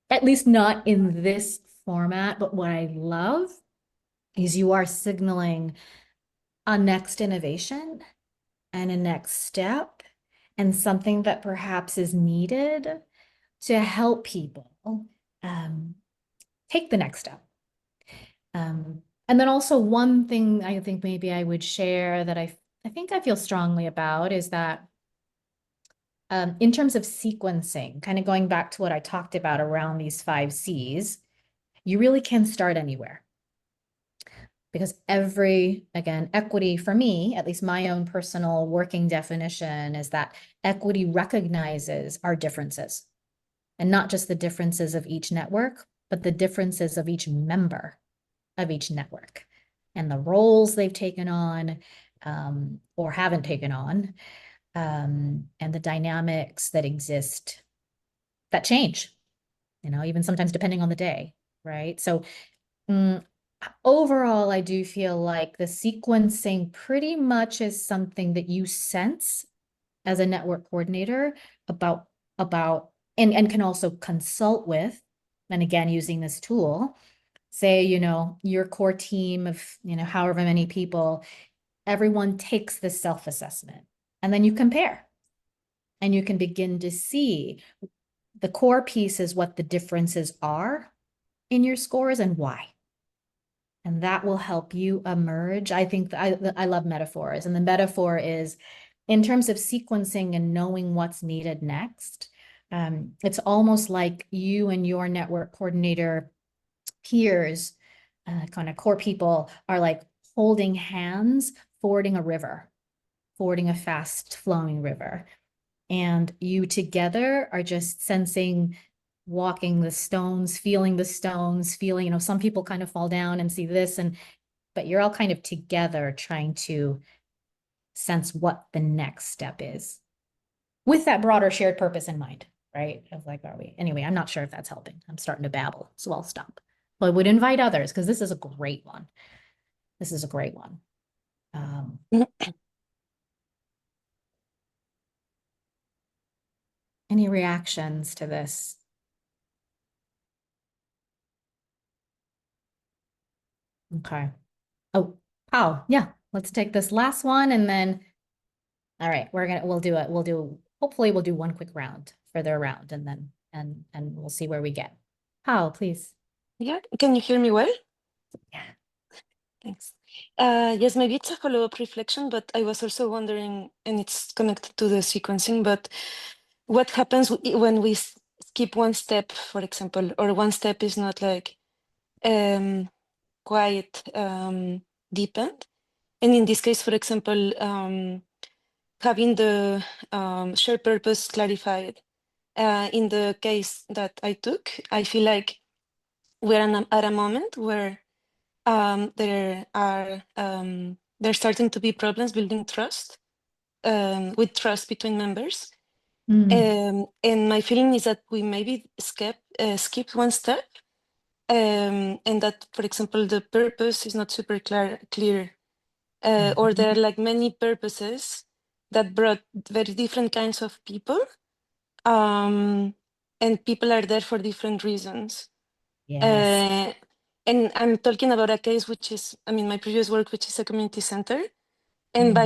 at least not in this format. But what I love is you are signaling a next innovation and a next step and something that perhaps is needed to help people take the next step. And then also one thing I think maybe I would share that I think I feel strongly about is that in terms of sequencing, kind of going back to what I talked about around these 5 C's, you really can start anywhere. Because again, equity for me, at least my own personal working definition, is that equity recognizes our differences, and not just the differences of each network, but the differences of each member of each network and the roles they've taken on or haven't taken on, and the dynamics that exist that change, even sometimes depending on the day, right? So overall, I do feel like the sequencing pretty much is something that you sense as a network coordinator about and can also consult with, and again, using this tool, say, your core team of, however many people, everyone takes this self-assessment, and then you compare, and you can begin to see the core piece is what the differences are in your scores and why. And that will help you emerge. I think I love metaphors. And the metaphor is in terms of sequencing and knowing what's needed next. It's almost like you and your network coordinator peers, kind of core people, are like holding hands, fording a river, fording a fast flowing river. And you together are just sensing, walking the stones, feeling, some people kind of fall down and see this, but you're all kind of together trying to sense what the next step is with that broader shared purpose in mind, right? Of like, are we? Anyway, I'm not sure if that's helping. I'm starting to babble, so I'll stop. But I would invite others because this is a great one. This is a great one. Any reactions to this? Okay. Oh, Pao, yeah, let's take this last one and then, all right, hopefully we'll do one quick round, further around, and then, and we'll see where we get. Pao, please. Yeah, can you hear me well? Yeah. Thanks. Yes, maybe it's a follow-up reflection, but I was also wondering, and it's connected to the sequencing, but what happens when we skip one step, for example, or one step is not like quite deepened? And in this case, for example, having the shared purpose clarified. In the case that I took, I feel like we're at a moment where there's starting to be problems building trust, with trust between members. And my feeling is that we maybe skip one step, and that, for example, the purpose is not super clear, or there are like many purposes that brought very different kinds of people, and people are there for different reasons. Yes. And I'm talking about a case which is, I mean, my previous work, which is a community center, and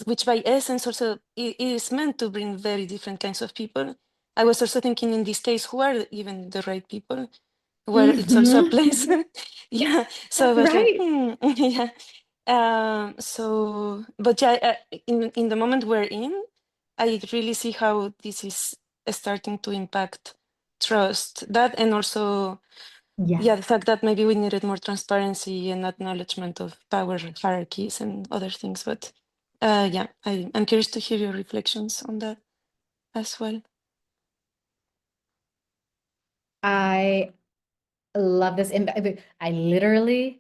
which by essence also is meant to bring very different kinds of people. I was also thinking in this case, who are even the right people, where it's also a place. Yeah, so I was like, yeah. But yeah, in the moment we're in, I really see how this is starting to impact trust. That, and also, yeah, the fact that maybe we needed more transparency and acknowledgement of power hierarchies and other things. But yeah, I'm curious to hear your reflections on that as well. I love this. I literally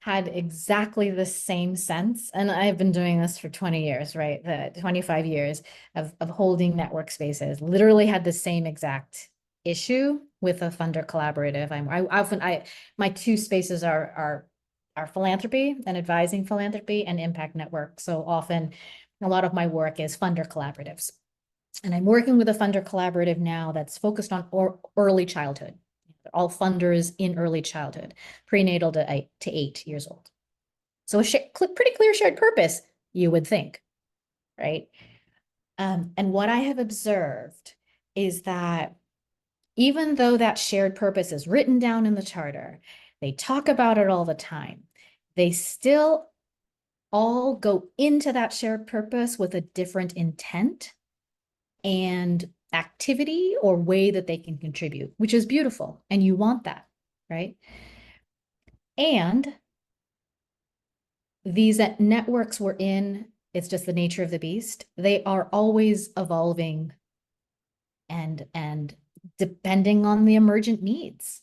had exactly the same sense. And I've been doing this for 20 years, right? The 25 years of holding network spaces, literally had the same exact issue with a funder collaborative. My two spaces are philanthropy and advising philanthropy and impact network. So often a lot of my work is funder collaboratives. And I'm working with a funder collaborative now that's focused on early childhood. All funders in early childhood, prenatal to 8 years old. So a pretty clear shared purpose, you would think, right? And what I have observed is that even though that shared purpose is written down in the charter, they talk about it all the time, they still all go into that shared purpose with a different intent and activity or way that they can contribute, which is beautiful. And you want that, right? And these networks we're in, it's just the nature of the beast. They are always evolving and depending on the emergent needs,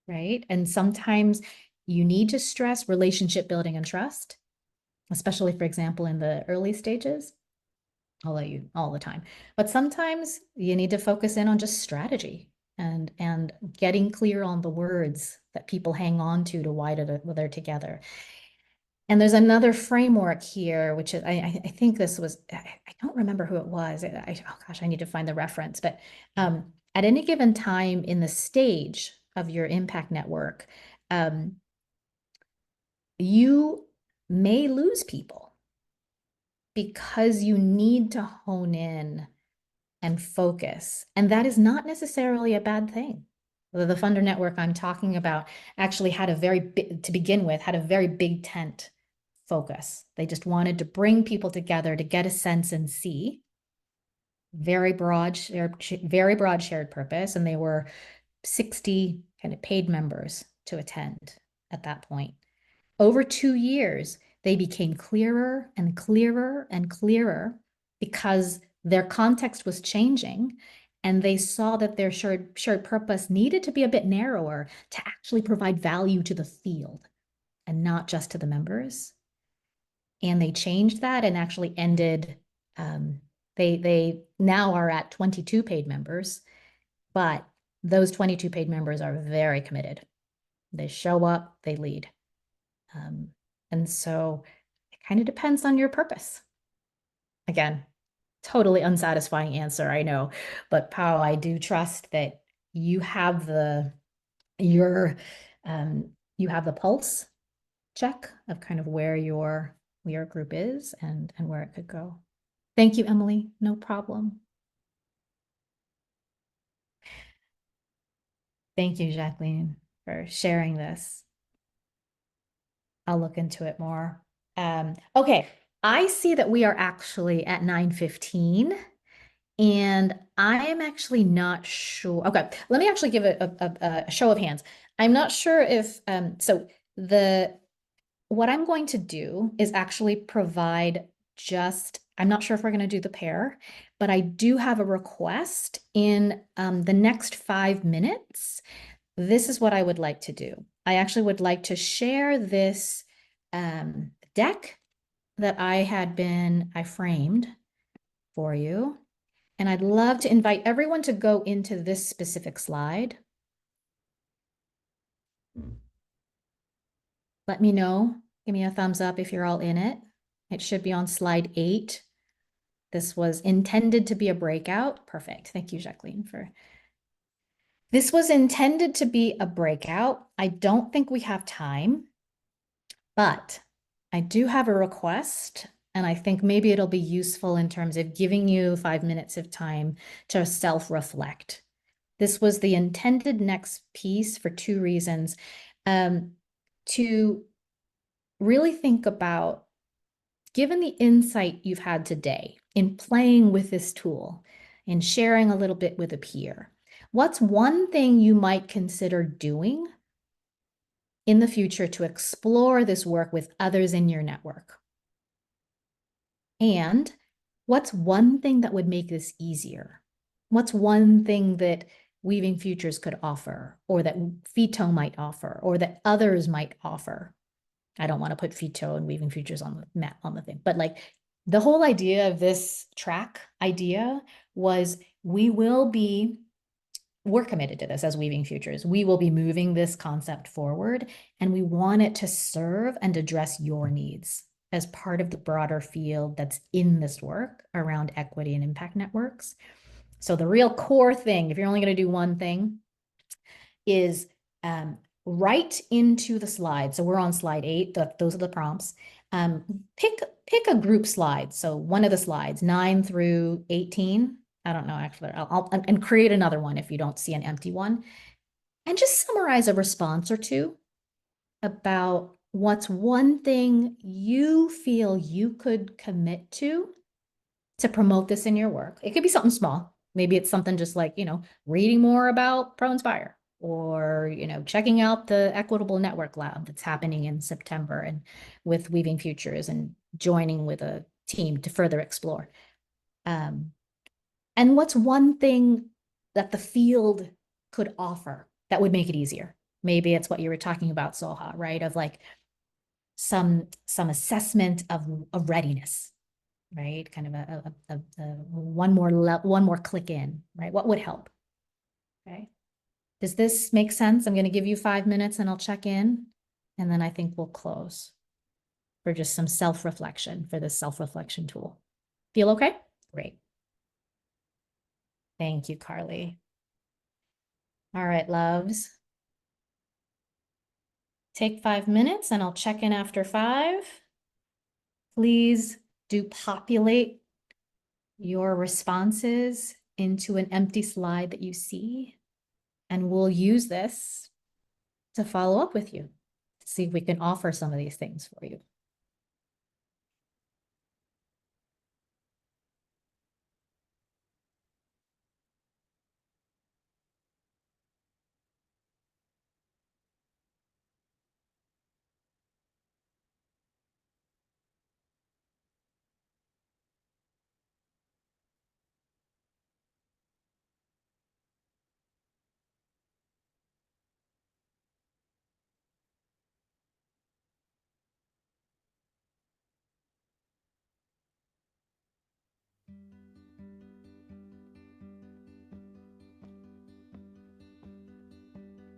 right? And sometimes you need to stress relationship building and trust, especially, for example, in the early stages. I'll let you all the time. But sometimes you need to focus in on just strategy and getting clear on the words that people hang on to why they're together. And there's another framework here, which is, I think this was, I don't remember who it was. Oh gosh, I need to find the reference. But at any given time in the stage of your impact network, you may lose people because you need to hone in and focus. And that is not necessarily a bad thing. The funder network I'm talking about actually had a very big, to begin with, had a very big tent focus. They just wanted to bring people together to get a sense and see. Very broad shared purpose. And they were 60 kind of paid members to attend at that point. Over 2 years, they became clearer and clearer and clearer because their context was changing, and they saw that their shared purpose needed to be a bit narrower to actually provide value to the field and not just to the members. And they changed that and actually ended, they now are at 22 paid members, but those 22 paid members are very committed. They show up, they lead. And so it kind of depends on your purpose. Again, totally unsatisfying answer, I know. But Pao, I do trust that you have you have the pulse check of kind of where your group is and where it could go. Thank you, Emily. No problem. Thank you, Jacqueline, for sharing this. I'll look into it more. Okay, I see that we are actually at 9:15, and I am actually not sure. Okay, let me actually give a show of hands. I'm not sure if, so what I'm going to do is actually provide I'm not sure if we're going to do the pair, but I do have a request in the next 5 minutes. This is what I would like to do. I actually would like to share this deck that I framed for you. And I'd love to invite everyone to go into this specific slide. Let me know. Give me a thumbs up if you're all in it. It should be on slide 8. This was intended to be a breakout. Perfect. Thank you, Jacqueline, this was intended to be a breakout. I don't think we have time, but I do have a request, and I think maybe it'll be useful in terms of giving you 5 minutes of time to self-reflect. This was the intended next piece for 2 reasons. To really think about, given the insight you've had today in playing with this tool and sharing a little bit with a peer, what's one thing you might consider doing in the future to explore this work with others in your network? And what's one thing that would make this easier? What's one thing that Weaving Futures could offer, or that Fito might offer, or that others might offer? I don't want to put Fito and Weaving Futures on the map on the thing, but like the whole idea of this track idea was we're committed to this as Weaving Futures. We will be moving this concept forward, and we want it to serve and address your needs as part of the broader field that's in this work around equity and impact networks. So the real core thing, if you're only going to do one thing, is write into the slide. So we're on slide 8. Those are the prompts. Pick a group slide. So one of the slides, 9 through 18. I don't know, actually. And create another one if you don't see an empty one. And just summarize a response or two about what's one thing you feel you could commit to promote this in your work. It could be something small. Maybe it's something just like, reading more about ProInspire, or, checking out the Equitable Network Lab that's happening in September and with Weaving Futures, and joining with a team to further explore. And what's one thing that the field could offer that would make it easier? Maybe it's what you were talking about, Soha, right? Of like some assessment of readiness, right? Kind of a one more click in, right? What would help? Okay. Does this make sense? I'm going to give you 5 minutes and I'll check in, and then I think we'll close for just some self-reflection for this self-reflection tool. Feel okay? Great. Thank you, Carly. All right, loves. Take 5 minutes and I'll check in after 5. Please do populate your responses into an empty slide that you see, and we'll use this to follow up with you to see if we can offer some of these things for you.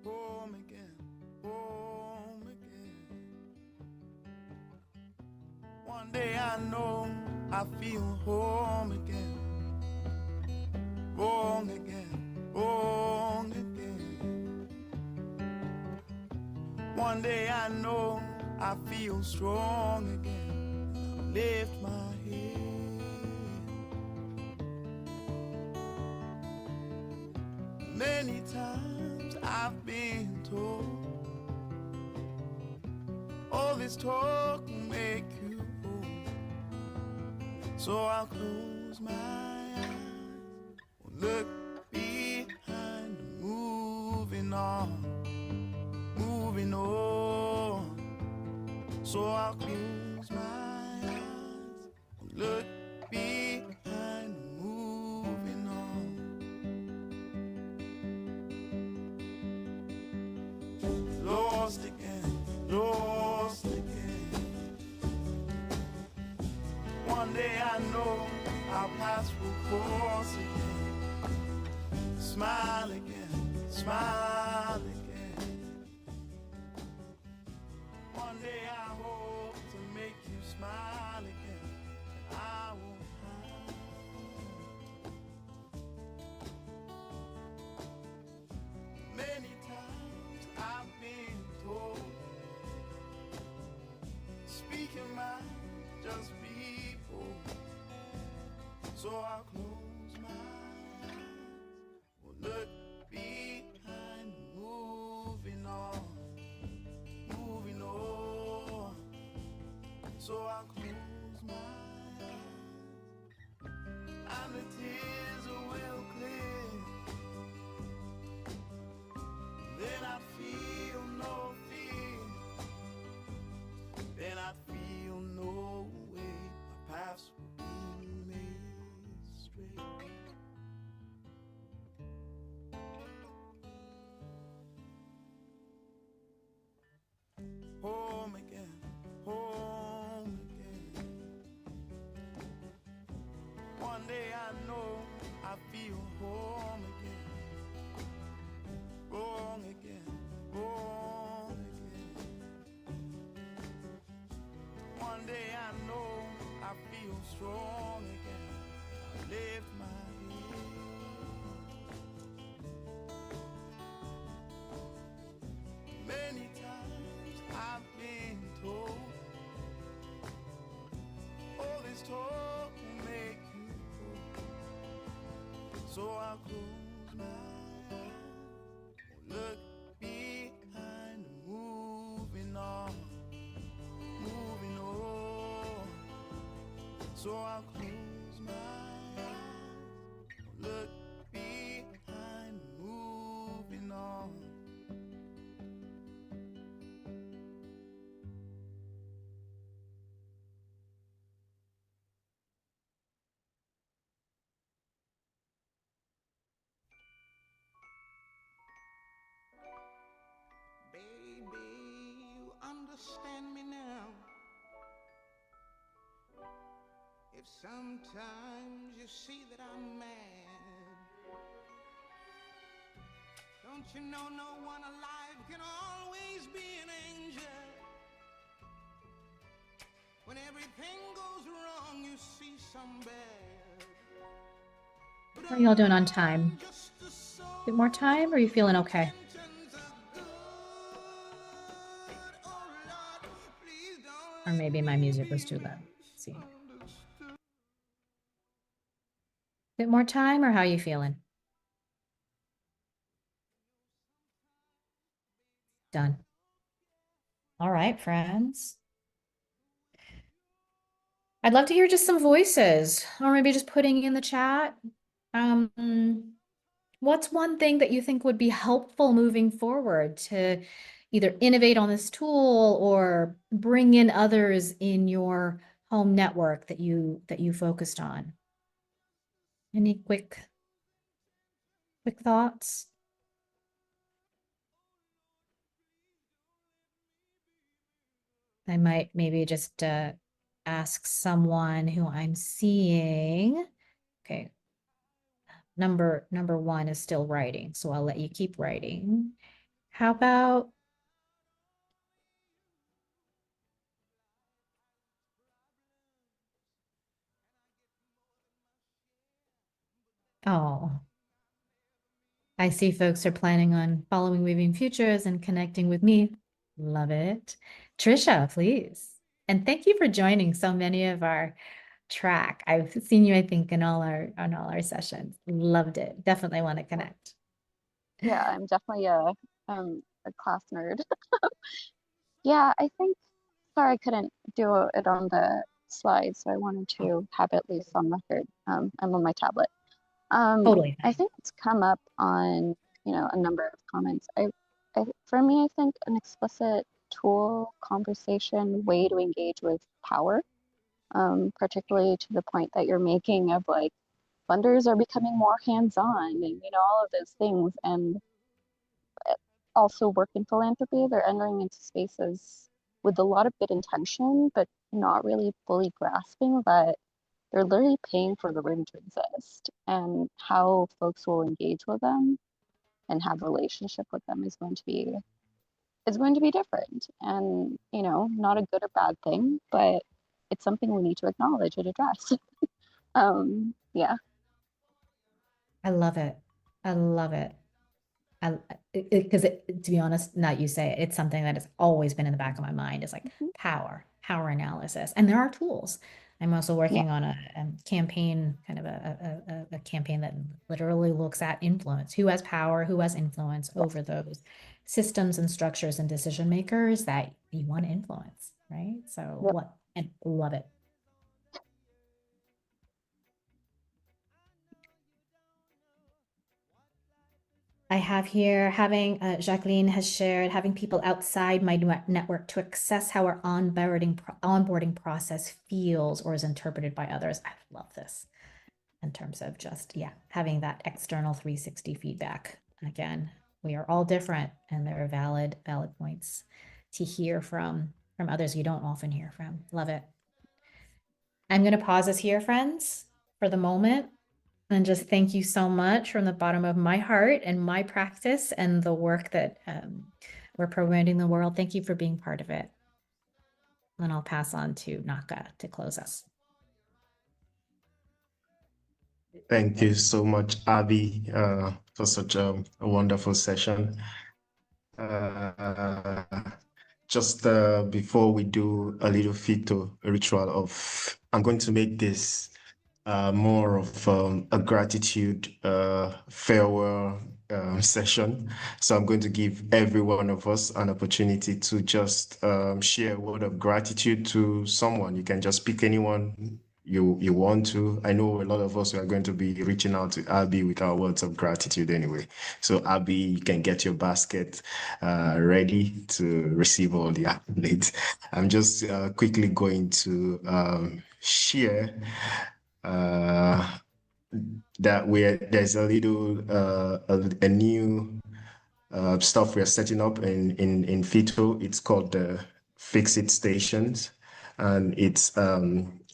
Home again, home again. One day I know I feel home again. wrong again, wrong again. One day I know I feel strong again. Lift my head. Many times I've been told all this talk will make you old. So I'll close my eyes, look behind, moving on, moving on. So I'll close my eyes, look behind, moving on. Lost again, lost again. One day I know I'll pass full course again. Smile again, smile again. One day I hope to make you smile again, and I won't hide. Many times I've been told, speak your mind, just be bold. So I'll close my eyes, will look behind, moving on, moving on. So I'll close my eyes, and the tears will clear. Then I feel no fear. Then I feel no way. My paths will be made straight. Home again, home again. One day I know I feel home again. Wrong again, wrong again. One day I know I feel strong again. I lift my head. Many times I've been told all this talk will make you old. So I'll close my eyes, look behind, moving on, moving on. So I'll close my eyes, look behind, moving on. Baby, you understand me now. If sometimes you see that I'm mad, don't you know no one alive can always be an angel? When everything goes wrong, you see some bad. How are y'all doing on time? Bit more time, or are you feeling okay? Or maybe my music was too loud. Let's see. Bit more time, or how are you feeling? Done. All right, friends. I'd love to hear just some voices, or maybe just putting in the chat. What's one thing that you think would be helpful moving forward to either innovate on this tool or bring in others in your home network that you focused on? Any quick thoughts? I might maybe just ask someone who I'm seeing. Okay. Number one is still writing, so I'll let you keep writing. How about oh, I see folks are planning on following Weaving Futures and connecting with me. Love it. Trisha, please. And thank you for joining so many of our track. I've seen you, I think, in all our sessions. Loved it. Definitely want to connect. Yeah, I'm definitely a class nerd. Yeah, I think, sorry I couldn't do it on the slides, so I wanted to have it at least on record. I'm on my tablet. Totally. I think it's come up on, a number of comments. For me, I think an explicit tool, conversation, way to engage with power, particularly to the point that you're making of like, funders are becoming more hands-on and, all of those things. And also work in philanthropy, they're entering into spaces with a lot of good intention, but not really fully grasping that they're literally paying for the room to exist, and how folks will engage with them and have a relationship with them is going to be different, and not a good or bad thing, but it's something we need to acknowledge and address. Yeah. I love it. I love it. Because to be honest, not you say it, it's something that has always been in the back of my mind is like power analysis. And there are tools. I'm also working on a campaign, kind of a campaign that literally looks at influence, who has power, who has influence over those systems and structures and decision makers that you want to influence, right? So and love it. I have here Jacqueline has shared having people outside my network to assess how our onboarding process feels or is interpreted by others. I love this in terms of just, having that external 360 feedback. Again, we are all different and there are valid points to hear from others you don't often hear from. Love it. I'm going to pause us here, friends, for the moment. And just thank you so much from the bottom of my heart and my practice and the work that we're promoting in the world. Thank you for being part of it. And I'll pass on to Naka to close us. Thank you so much, Abby, for such a wonderful session. Just before we do a little fito ritual of, I'm going to make this more of a gratitude farewell session. So I'm going to give every one of us an opportunity to just share a word of gratitude to someone. You can just pick anyone you want to. I know a lot of us are going to be reaching out to Abby with our words of gratitude anyway. So Abby, you can get your basket ready to receive all the accolades. I'm just quickly going to share that there's a little a new stuff we're setting up in Fito. It's called the Fix It Stations, and it's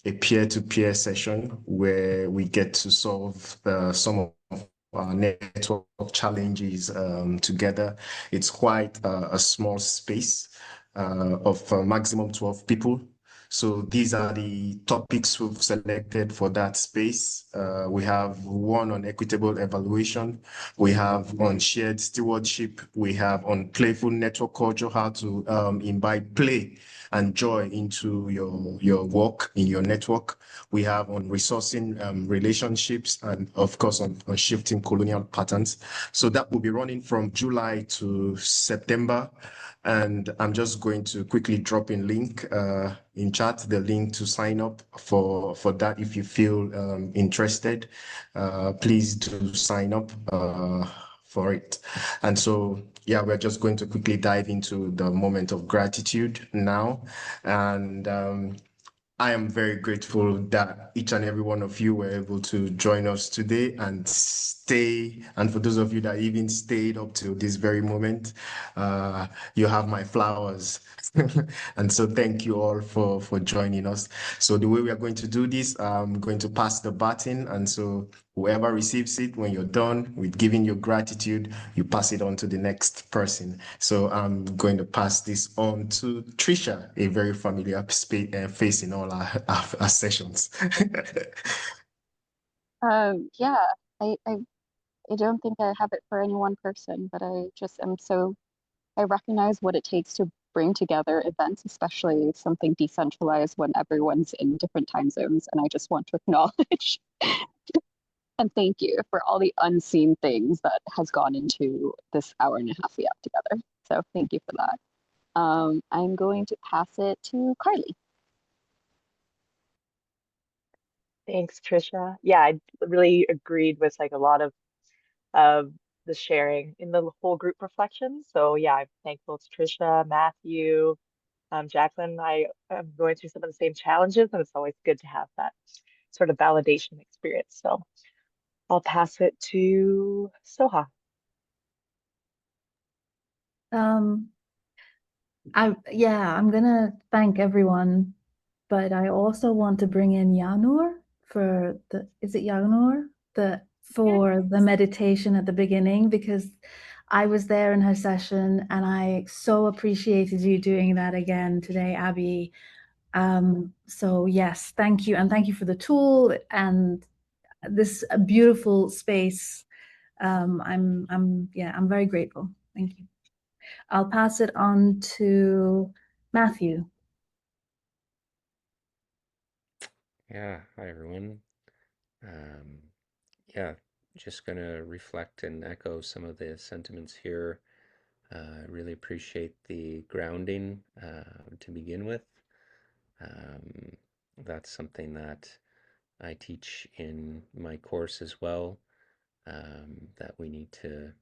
a peer-to-peer session where we get to solve some of our network challenges together. It's quite a small space of maximum 12 people. So these are the topics we've selected for that space. We have one on equitable evaluation. We have on shared stewardship. We have on playful network culture, how to imbibe play and joy into your work in your network. We have on resourcing relationships, and of course on shifting colonial patterns. So that will be running from July to September. And I'm just going to quickly drop in link in chat, the link to sign up for that. If you feel interested, please do sign up for it. And so, we're just going to quickly dive into the moment of gratitude now. And I am very grateful that each and every one of you were able to join us today and stay. And for those of you that even stayed up till this very moment, you have my flowers. And so thank you all for joining us. So the way we are going to do this, I'm going to pass the baton. And so whoever receives it, when you're done with giving your gratitude, you pass it on to the next person. So I'm going to pass this on to Trisha, a very familiar face in all our sessions. Yeah, I I don't think I have it for any one person, but I just am so, I recognize what it takes to bring together events, especially something decentralized when everyone's in different time zones. And I just want to acknowledge and thank you for all the unseen things that has gone into this hour and a half we have together. So thank you for that. I'm going to pass it to Carly. Thanks, Trisha. Yeah, I really agreed with like a lot of the sharing in the whole group reflection. So yeah, I'm thankful to Trisha, Matthew, Jacqueline. I am going through some of the same challenges, and it's always good to have that sort of validation experience. So I'll pass it to Soha. I'm gonna thank everyone, but I also want to bring in Yanur for is it Yanur? For the meditation at the beginning, because I was there in her session and I so appreciated you doing that again today, Abby. So yes, thank you. And thank you for the tool and this beautiful space. I'm very grateful. Thank you. I'll pass it on to Matthew. Yeah, hi everyone. Yeah, just gonna reflect and echo some of the sentiments here. I really appreciate the grounding to begin with. That's something that I teach in my course as well, that we need to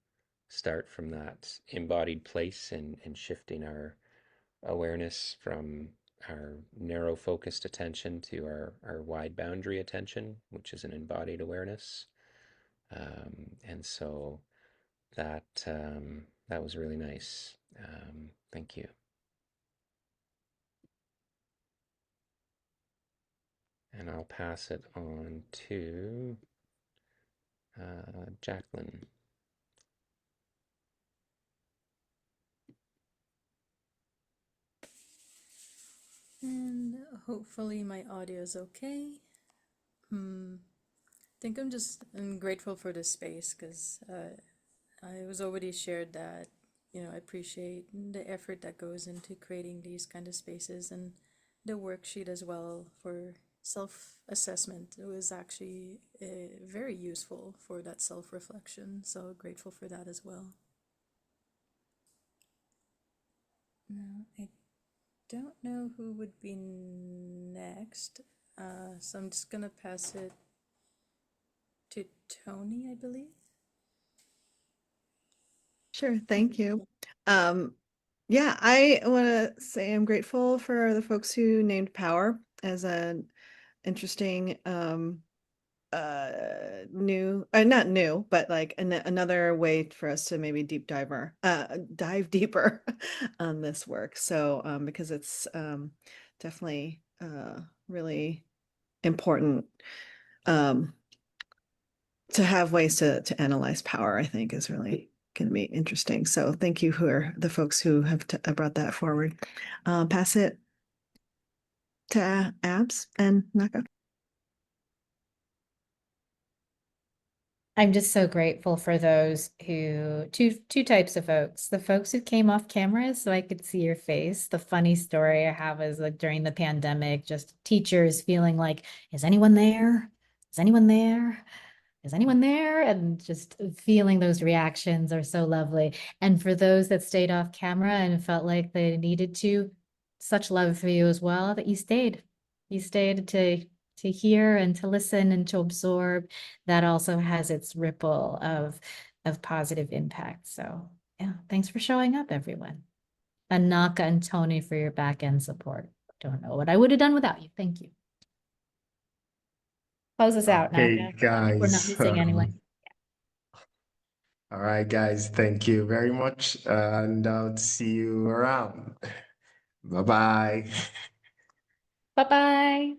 start from that embodied place and shifting our awareness from our narrow focused attention to our wide boundary attention, which is an embodied awareness. And so that that was really nice. Thank you. And I'll pass it on to Jacqueline. And hopefully my audio is okay. I think I'm grateful for this space because I was already shared that, I appreciate the effort that goes into creating these kind of spaces and the worksheet as well for self-assessment. It was actually very useful for that self-reflection. So grateful for that as well. Now, I don't know who would be next. So I'm just gonna pass it to Tony, I believe. Sure, thank you. Yeah, I want to say I'm grateful for the folks who named power as an interesting not new, but like another way for us to maybe dive deeper on this work. So because it's definitely really important to have ways to analyze power, I think is really going to be interesting. So thank you for the folks who have brought that forward. Pass it to Abs and Naka. I'm just so grateful for those two types of folks. The folks who came off camera so I could see your face. The funny story I have is like during the pandemic, just teachers feeling like, is anyone there? Is anyone there? Is anyone there? And just feeling those reactions are so lovely. And for those that stayed off camera and felt like they needed to, such love for you as well that you stayed. You stayed to hear and to listen and to absorb. That also has its ripple of positive impact. So yeah, thanks for showing up, everyone. And Naka and Tony for your back end support. Don't know what I would have done without you. Thank you. Close us out, Hey Naka. We're not guys. missing anyone. All right, guys. Thank you very much, and I'll see you around. Bye bye. Bye-bye.